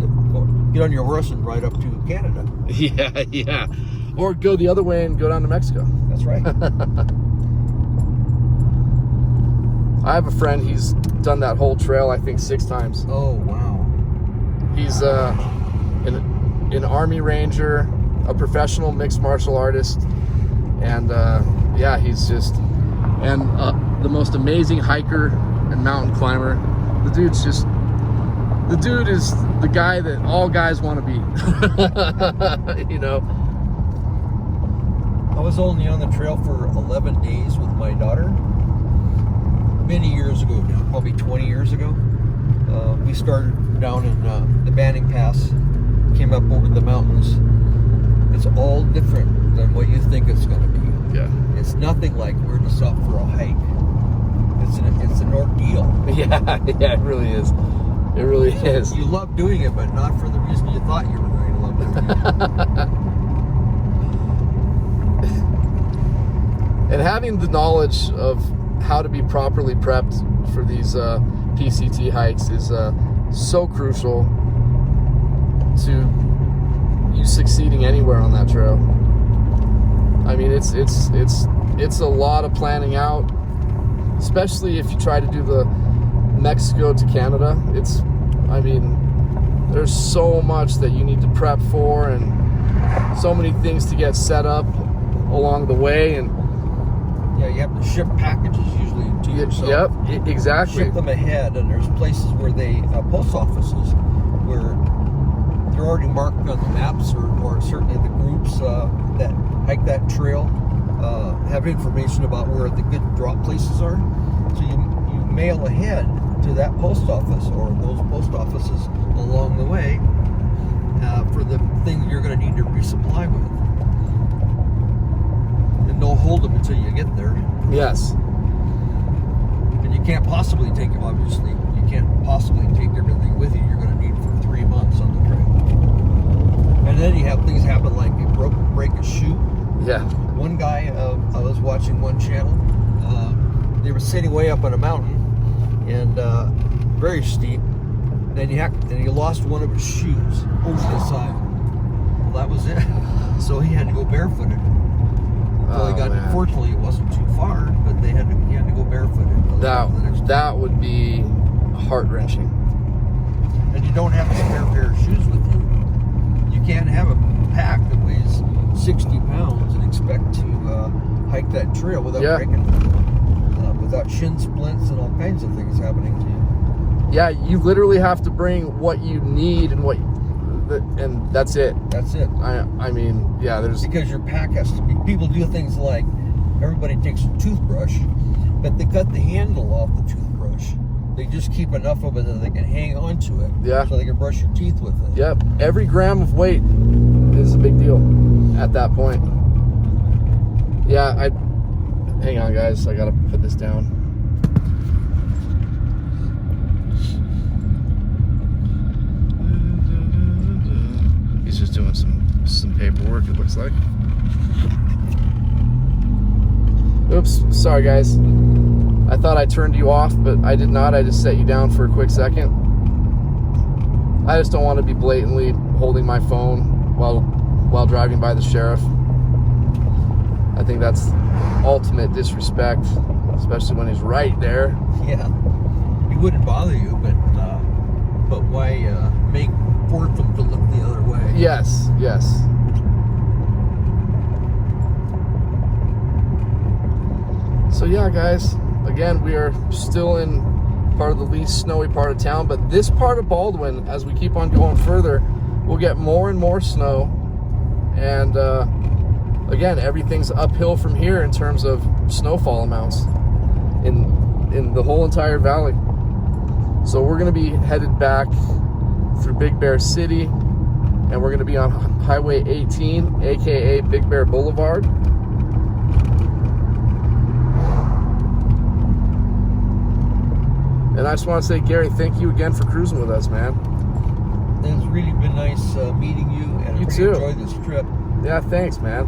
get on your horse and ride up to Canada. Yeah. Or go the other way and go down to Mexico. That's right. I have a friend, he's done that whole trail, I think 6 times. Oh, wow. He's an Army Ranger, a professional mixed martial artist, and yeah, he's just, and the most amazing hiker and mountain climber. The dude is the guy that all guys want to be. You know? I was only on the trail for 11 days with my daughter. Many years ago now, probably 20 years ago. We started down in the Banning Pass, came up over the mountains. It's all different than what you think it's going to be. Yeah. It's nothing like we're just up for a hike. It's an ordeal. Yeah, it really is. It really is. You love doing it, but not for the reason you thought you were going to love doing it. And having the knowledge of how to be properly prepped for these PCT hikes is so crucial to you succeeding anywhere on that trail. I mean, it's a lot of planning out, especially if you try to do the Mexico to Canada. I mean, there's so much that you need to prep for and so many things to get set up along the way. And yeah, you have to ship packages usually to yourself. Yep, exactly. Ship them ahead, and there's places where post offices, where they're already marked on the maps, or certainly the groups that hike that trail have information about where the good drop places are. So you mail ahead to that post office or those post offices along the way for the thing you're going to need to resupply with. And don't hold them until you get there. Yes. And you can't possibly take everything with you you're going to need for 3 months on the trail. And then you have things happen like you break a shoe. Yeah. One guy, I was watching one channel, they were sitting way up on a mountain and very steep. And he lost one of his shoes over the side. Well, that was it. So he had to go barefooted. Fortunately, it wasn't too far, but he had to go barefooted. That would be heart-wrenching. And you don't have a spare pair of shoes with you. You can't have a pack that weighs 60 pounds and expect to hike that trail without breaking, without shin splints and all kinds of things happening to you. Yeah, you literally have to bring what you need and that's it. That's it. I mean, yeah, because your pack has to be. People do things like everybody takes a toothbrush, but they cut the handle off the toothbrush. They just keep enough of it that they can hang on to it. Yeah. So they can brush your teeth with it. Yep. Every gram of weight is a big deal at that point. Yeah. Hang on, guys. I gotta put this down. He's just doing some paperwork, it looks like. Oops, sorry guys. I thought I turned you off, but I did not. I just set you down for a quick second. I just don't want to be blatantly holding my phone while driving by the sheriff. I think that's ultimate disrespect, especially when he's right there. Yeah, he wouldn't bother you, but why force them to look the other way? Yes. So yeah, guys, again, we are still in part of the least snowy part of town, but this part of Baldwin, as we keep on going further, we'll get more and more snow, and again, everything's uphill from here in terms of snowfall amounts in the whole entire valley. So we're going to be headed back through Big Bear City, and we're going to be on Highway 18, aka Big Bear Boulevard. And I just want to say, Gary, thank you again for cruising with us, man. It's really been nice meeting you, and You I too. really enjoyed this trip. Yeah, thanks, man.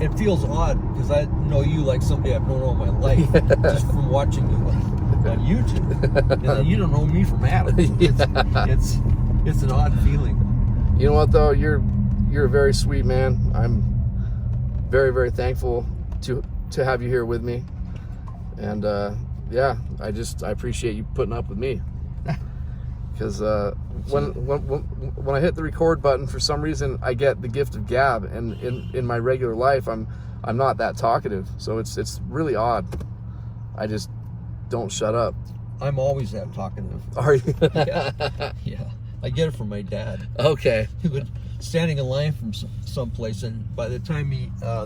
It feels odd because I know you like somebody I've known all my life just from watching you on YouTube, and then you don't know me from Adam. It's an odd feeling. You know what, though? You're a very sweet man. I'm very, very thankful to have you here with me. And yeah, I appreciate you putting up with me. Because when I hit the record button, for some reason I get the gift of gab, and in my regular life I'm not that talkative, so it's really odd. I just don't shut up. I'm always that talkative. Are you? Yeah. I get it from my dad. Okay. He would standing in line from someplace, and by the time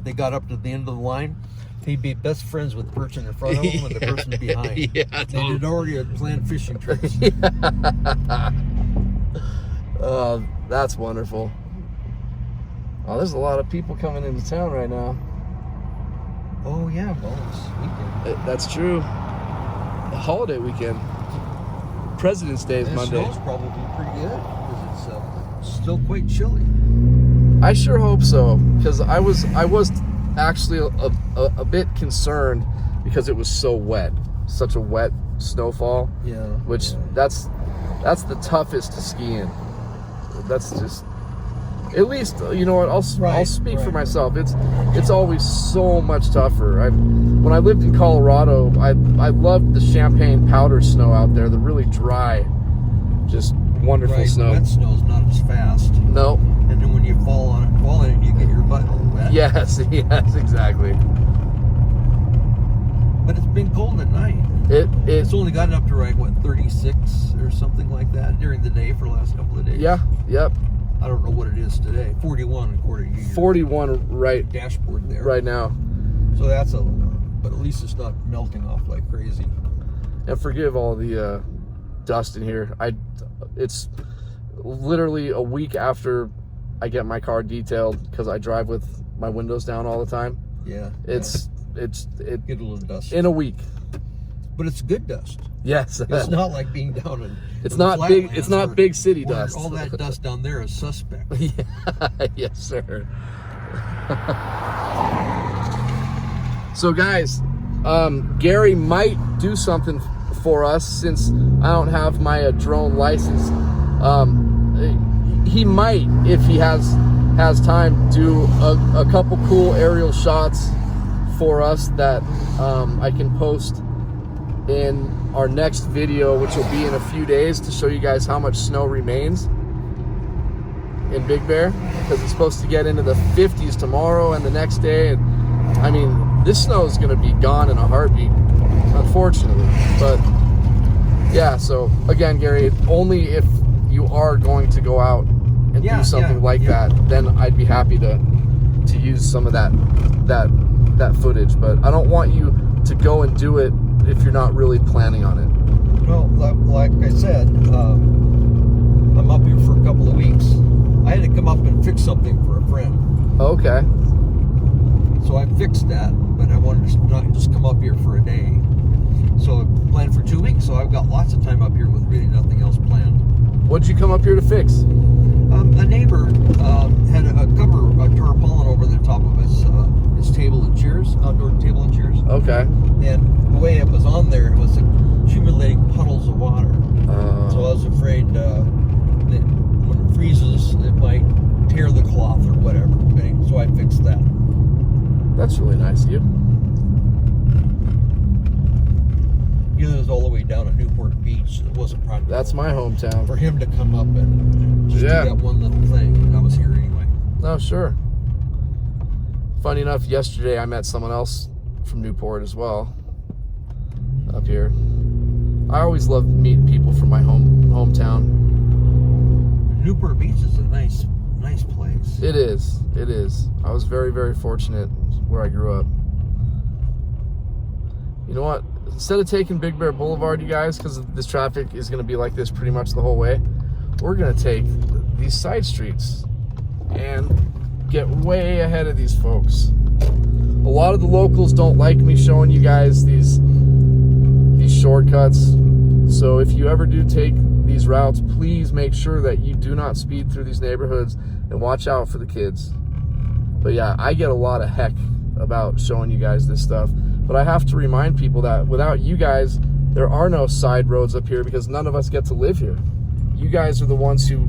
they got up to the end of the line, he'd be best friends with the person in front of him and the person behind. Yeah, they had already planned fishing trips. Oh, that's wonderful. Oh, there's a lot of people coming into town right now. Oh yeah, well, it's weekend. That's true. The holiday weekend. President's Day is And Monday. snow's probably pretty good because it's still quite chilly. I sure hope so, because I was actually a bit concerned because it was so wet, such a wet snowfall. Yeah. Which that's the toughest to ski in. That's just, at least, you know what, I'll speak for myself. It's always so much tougher. When I lived in Colorado, I loved the champagne powder snow out there, the really dry, just wonderful snow. Wet snow's not as fast. No. And then when you fall in it, you get your butt all wet. Yes, exactly. But it's been cold at night. It's only gotten up to 36 or something like that during the day for the last couple of days. Yeah, yep. I don't know what it is today. 41 according to your 41 right dashboard there. right now. So that's but at least it's not melting off like crazy. And forgive all the dust in here. It's literally a week after I get my car detailed, because I drive with my windows down all the time. Yeah. It Get a little dust. in a week. But it's good dust. Yes. It's not like being down in It's the not big. flatlands It's not where- big city where dust. all that dust down there is suspect. Yeah. Yes, sir. So, guys, Gary might do something for us since I don't have my drone license. He might, if he has time, do a couple cool aerial shots for us that I can post in our next video, which will be in a few days, to show you guys how much snow remains in Big Bear, because it's supposed to get into the 50s tomorrow and the next day. And I mean, this snow is going to be gone in a heartbeat, unfortunately. But yeah, so again, Gary, only if you are going to go out and do something like that, then I'd be happy to use some of that footage. But I don't want you to go and do it if you're not really planning on it. Well, like I said, I'm up here for a couple of weeks. I had to come up and fix something for a friend. Okay. So I fixed that, but I wanted to not just come up here for a day. So I planned for 2 weeks, so I've got lots of time up here with really nothing else planned. What'd you come up here to fix? A neighbor had a tarpaulin over the top of his table and chairs, outdoor table and chairs. Okay. And the way it was on there, it was accumulating puddles of water. So I was afraid that when it freezes, it might tear the cloth or whatever. So I fixed that. That's really nice of you. He lives all the way down at Newport Beach. So it wasn't practical. That's my hometown. For him to come up and just do that one little thing. And I was here anyway. Oh, sure. Funny enough, yesterday I met someone else from Newport as well, up here. I always love meeting people from my hometown. Newport Beach is a nice nice place. It is. It is. I was very, very fortunate where I grew up. You know what? Instead of taking Big Bear Boulevard, you guys, because this traffic is going to be like this pretty much the whole way, we're going to take these side streets and get way ahead of these folks. A lot of the locals don't like me showing you guys these shortcuts. So if you ever do take these routes, please make sure that you do not speed through these neighborhoods and watch out for the kids. But yeah, I get a lot of heck about showing you guys this stuff. But I have to remind people that without you guys, there are no side roads up here because none of us get to live here. You guys are the ones who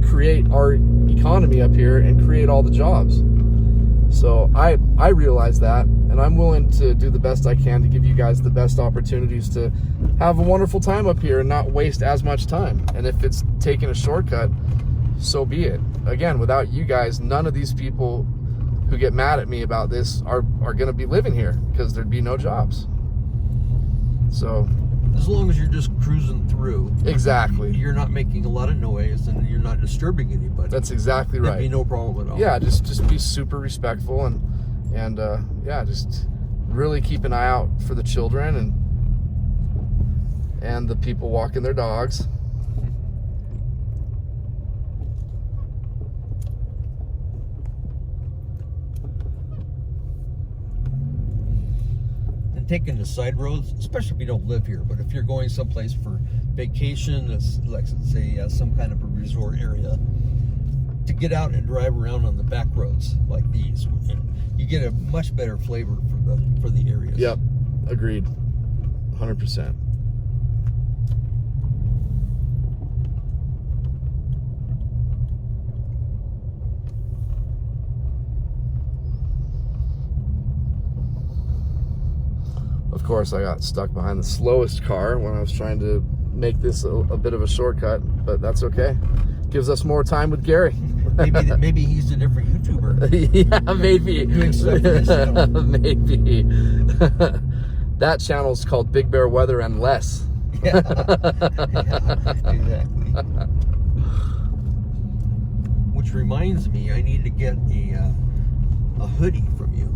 create our economy up here and create all the jobs. So I realize that, and I'm willing to do the best I can to give you guys the best opportunities to have a wonderful time up here and not waste as much time. And if it's taking a shortcut, so be it. Again, without you guys, none of these people who get mad at me about this are going to be living here because there'd be no jobs. So as long as you're just cruising through, exactly, you're not making a lot of noise and you're not disturbing anybody. That's exactly right. There'd be no problem at all. Yeah, just be super respectful and yeah, just really keep an eye out for the children and the people walking their dogs. Taking the side roads, especially if you don't live here, but if you're going someplace for vacation, like say some kind of a resort area, to get out and drive around on the back roads like these, you get a much better flavor for the areas. Yep, agreed, 100%. Of course, I got stuck behind the slowest car when I was trying to make this a bit of a shortcut, but that's okay. Gives us more time with Gary. Maybe he's a different YouTuber. Yeah, maybe. Doing stuff for his channel. Maybe. That channel's called Big Bear Weather and Less. Yeah, exactly. Which reminds me, I need to get a hoodie from you.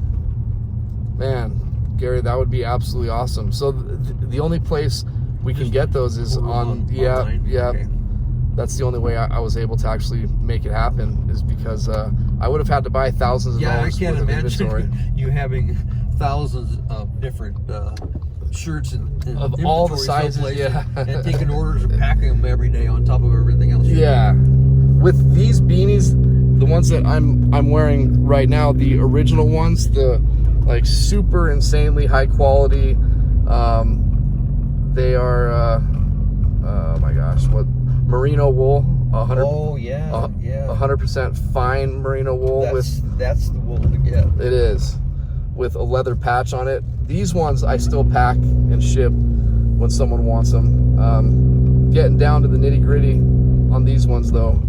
Man, Gary, that would be absolutely awesome. So the only place we can get those is online. Okay. That's the only way I was able to actually make it happen, is because I would have had to buy thousands of dollars worth of inventory. You having thousands of different shirts and of all the sizes, yeah, and taking orders and packing them every day on top of everything else. Yeah, with these beanies, the ones that I'm wearing right now, the original ones, the like super insanely high quality. They are oh my gosh, what, merino wool, 100. Oh yeah, 100% fine merino wool. That's the wool to get. It is, with a leather patch on it. These ones I still pack and ship when someone wants them. Getting down to the nitty gritty on these ones though.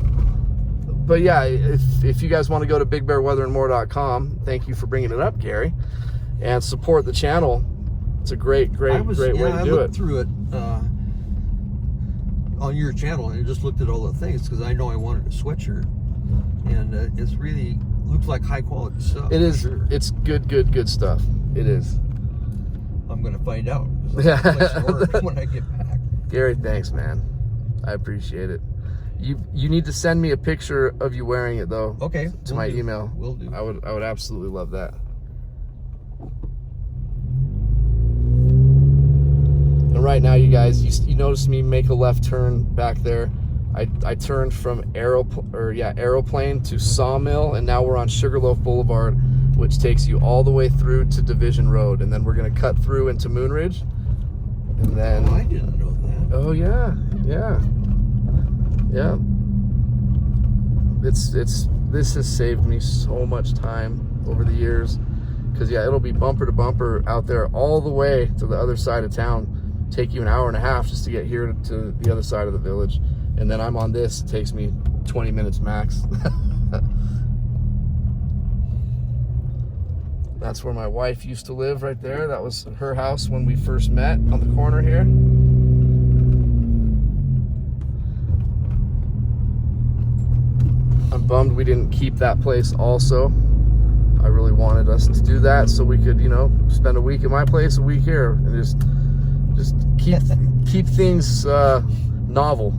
But yeah, if you guys want to go to bigbearweatherandmore.com, thank you for bringing it up, Gary, and support the channel. It's a great way to do it. I looked through it on your channel and just looked at all the things because I know I wanted a sweatshirt, and it's really looks like high quality stuff. It is. Sure. It's good stuff. It is. I'm gonna find out when I get back. Gary, thanks, man. I appreciate it. You need to send me a picture of you wearing it though. Okay. To my email. Will do. I would absolutely love that. And right now, you guys, you noticed me make a left turn back there. I turned from Aeroplane to Sawmill, and now we're on Sugarloaf Boulevard, which takes you all the way through to Division Road, and then we're gonna cut through into Moonridge, and then. Oh, I didn't know that. Oh yeah. This has saved me so much time over the years, because yeah, it'll be bumper to bumper out there all the way to the other side of town. Take you an hour and a half just to get here to the other side of the village, and then I'm on this. It takes me 20 minutes max. That's where my wife used to live, right there. That was her house when we first met, on the corner here. I'm bummed we didn't keep that place also. I really wanted us to do that so we could, you know, spend a week at my place, a week here, and just keep things novel.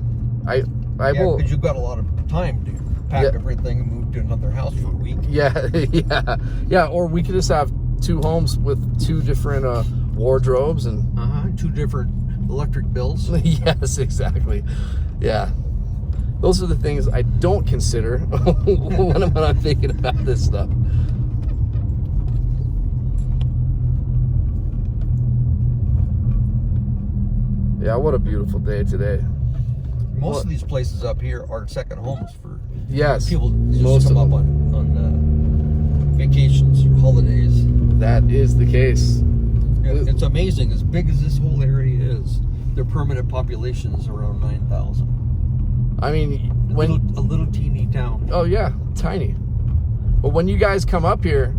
I will. Because you've got a lot of time to pack everything and move to another house for a week. Yeah. Or we could just have 2 homes with 2 different wardrobes and 2 different electric bills. Yes, exactly. Yeah. Those are the things I don't consider when I'm thinking about this stuff. Yeah, what a beautiful day today. Most of these places up here are second homes for people most just come up on vacations or holidays. That is the case. It's amazing. As big as this whole area is, their permanent population is around 9,000. I mean, a little teeny town. Oh yeah, tiny. But when you guys come up here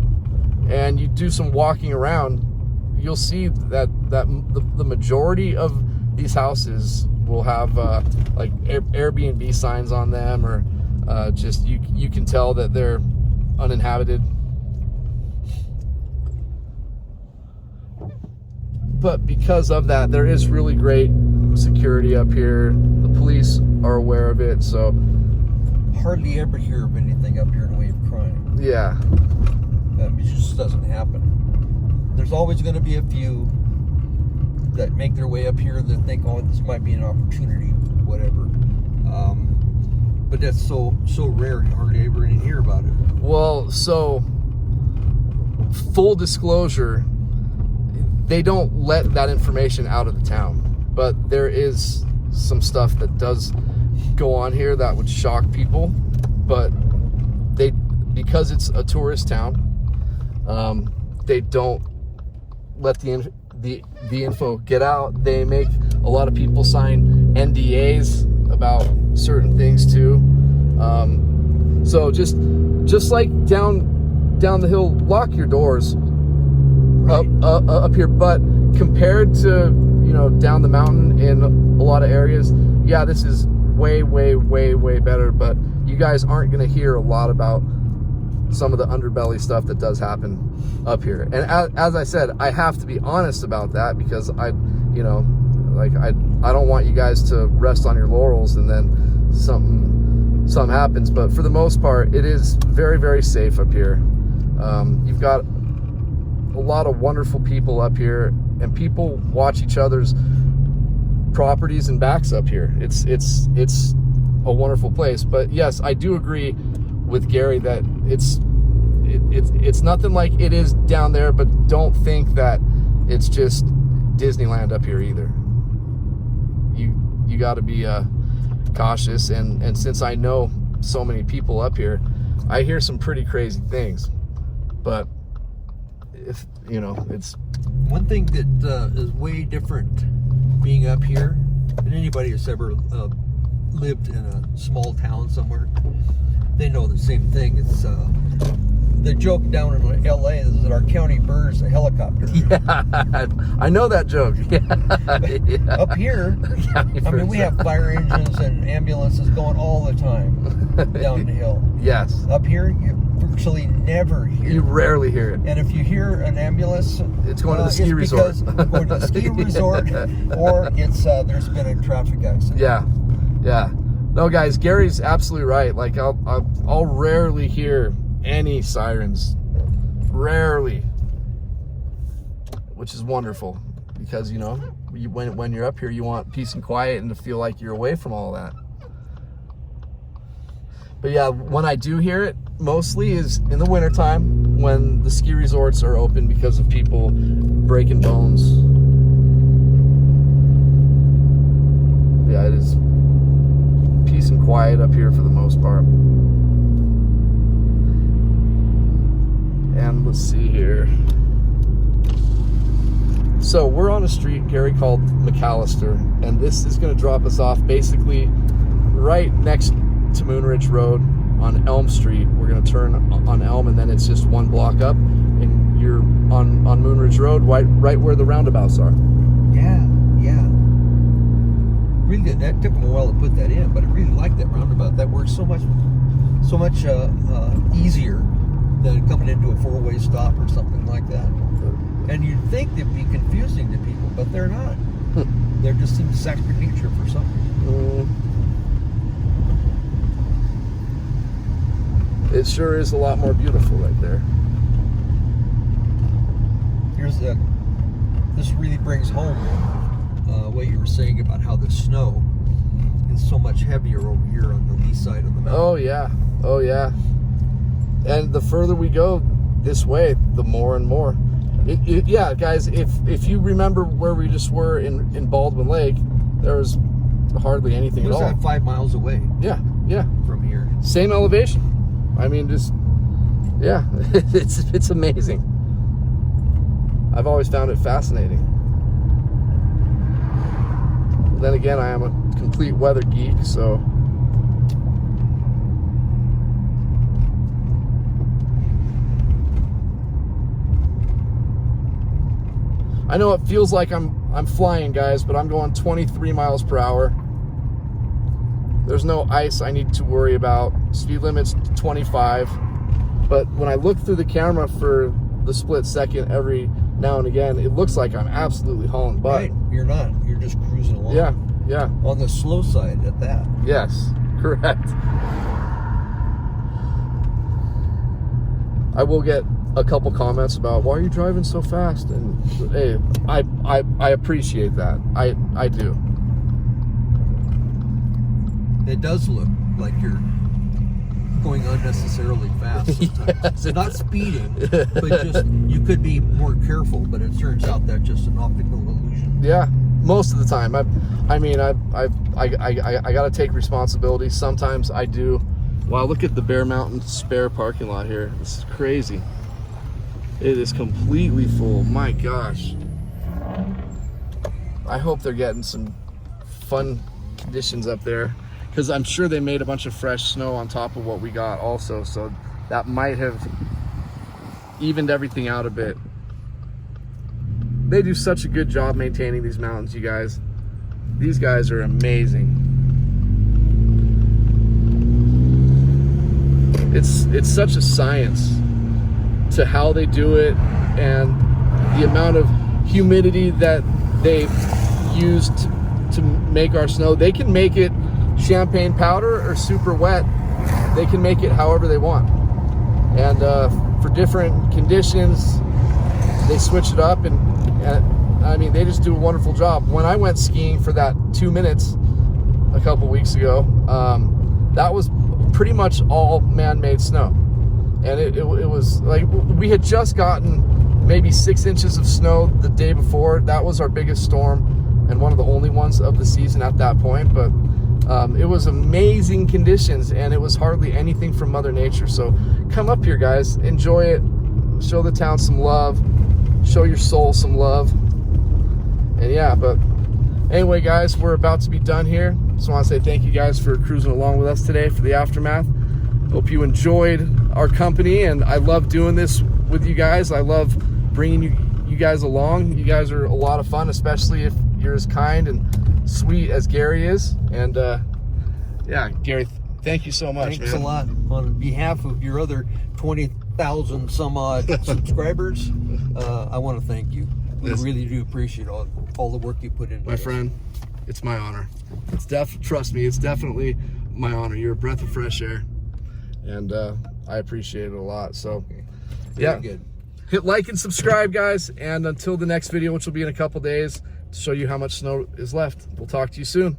and you do some walking around, you'll see that the majority of these houses will have like Airbnb signs on them, or just you can tell that they're uninhabited. But because of that, there is really great security up here. The police are aware of it, so hardly ever hear of anything up here in the way of crime. Yeah. It just doesn't happen. There's always going to be a few that make their way up here that think, oh, this might be an opportunity, whatever. But that's so rare, you hardly ever even hear about it. Well, so full disclosure, they don't let that information out of the town, but there is some stuff that does go on here that would shock people. But because it's a tourist town, they don't let the info get out. They make a lot of people sign NDAs about certain things too. So just like down the hill, lock your doors. Right. Up here, but compared to, you know, down the mountain in a lot of areas, yeah, this is way better. But you guys aren't going to hear a lot about some of the underbelly stuff that does happen up here. And as I said, I have to be honest about that, because I don't want you guys to rest on your laurels and then something happens. But for the most part, it is very safe up here. You've got a lot of wonderful people up here, and people watch each other's properties and backs up here. It's a wonderful place. But yes, I do agree with Gary that it's nothing like it is down there, but don't think that it's just Disneyland up here either. You got to be cautious, and since I know so many people up here, I hear some pretty crazy things. But if you know, it's one thing that is way different being up here than anybody who's ever lived in a small town somewhere. They know the same thing. It's the joke down in LA is that our county bird is a helicopter. Yeah, I know that joke. Yeah. Up here, I mean, we have fire engines and ambulances going all the time down the hill. Yes. Up here, you virtually never hear it. You rarely hear it. And if you hear an ambulance, it's going to the ski resort. It's going to the ski resort, or it's there's been a traffic accident. Yeah. No, guys, Gary's absolutely right. Like, I'll rarely hear any sirens. Rarely. Which is wonderful, because, you know, when you're up here, you want peace and quiet and to feel like you're away from all that. But yeah, when I do hear it, mostly is in the wintertime when the ski resorts are open because of people breaking bones. Yeah, it is peace and quiet up here for the most part. And let's see here. So we're on a street, Gary, called McAllister, and this is going to drop us off basically right next to Moonridge Road on Elm Street. We're going to turn on Elm, and then it's just one block up, and you're on Moonridge Road, right where the roundabouts are. Yeah. Really good. That took them a while to put that in, but I really like that roundabout. That works so much so much easier than coming into a four-way stop or something like that. And you'd think they'd be confusing to people, but they're not. They're just in second nature for something. It sure is a lot more beautiful right there. Here's the. This really brings home what you were saying about how the snow is so much heavier over here on the east side of the mountain. Oh yeah, oh yeah. And the further we go this way, the more and more. Yeah, guys, if you remember where we just were in Baldwin Lake, there was hardly anything at all. It was 5 miles away. Yeah, yeah. From here. Same elevation. I mean, just, yeah, it's amazing. I've always found it fascinating. Then again, I am a complete weather geek, so. I know it feels like I'm flying, guys, but I'm going 23 miles per hour. There's no ice I need to worry about. Speed limit's 25. But when I look through the camera for the split second every now and again, it looks like I'm absolutely hauling butt. Right, you're not. You're just cruising along. Yeah, yeah. On the slow side at that. Yes, correct. I will get a couple comments about, why are you driving so fast? And hey, I appreciate that. I do. It does look like you're going unnecessarily fast sometimes. Yes. Not speeding, but just you could be more careful, but it turns out that's just an optical illusion. Yeah, most of the time. I mean, I got to take responsibility. Sometimes I do. Wow, look at the Bear Mountain spare parking lot here. This is crazy. It is completely full. My gosh. I hope they're getting some fun conditions up there, because I'm sure they made a bunch of fresh snow on top of what we got also, so that might have evened everything out a bit. They do such a good job maintaining these mountains, you guys. These guys are amazing. It's such a science to how they do it, and the amount of humidity that they used to make our snow. They can make it champagne powder or super wet. They can make it however they want, and for different conditions they switch it up, and I mean, they just do a wonderful job. When I went skiing for that 2 minutes a couple weeks ago, that was pretty much all man-made snow, and it was like we had just gotten maybe 6 inches of snow the day before. That was our biggest storm and one of the only ones of the season at that point, but it was amazing conditions, and it was hardly anything from Mother Nature. So come up here, guys, enjoy it, show the town some love, show your soul some love. And yeah, but anyway, guys, we're about to be done here. Just want to say thank you guys for cruising along with us today for the aftermath. Hope you enjoyed our company, and I love doing this with you guys. I love bringing you guys along. You guys are a lot of fun, especially if you're as kind and sweet as Gary is. And yeah, Gary, thank you so much. Thanks man. a lot. On behalf of your other 20,000 some odd subscribers, I want to thank you. We really do appreciate all the work you put in. My friend, it's my honor. Trust me, it's definitely my honor. You're a breath of fresh air, and I appreciate it a lot. So yeah, good. Hit like and subscribe, guys, and until the next video, which will be in a couple days, to show you how much snow is left. We'll talk to you soon.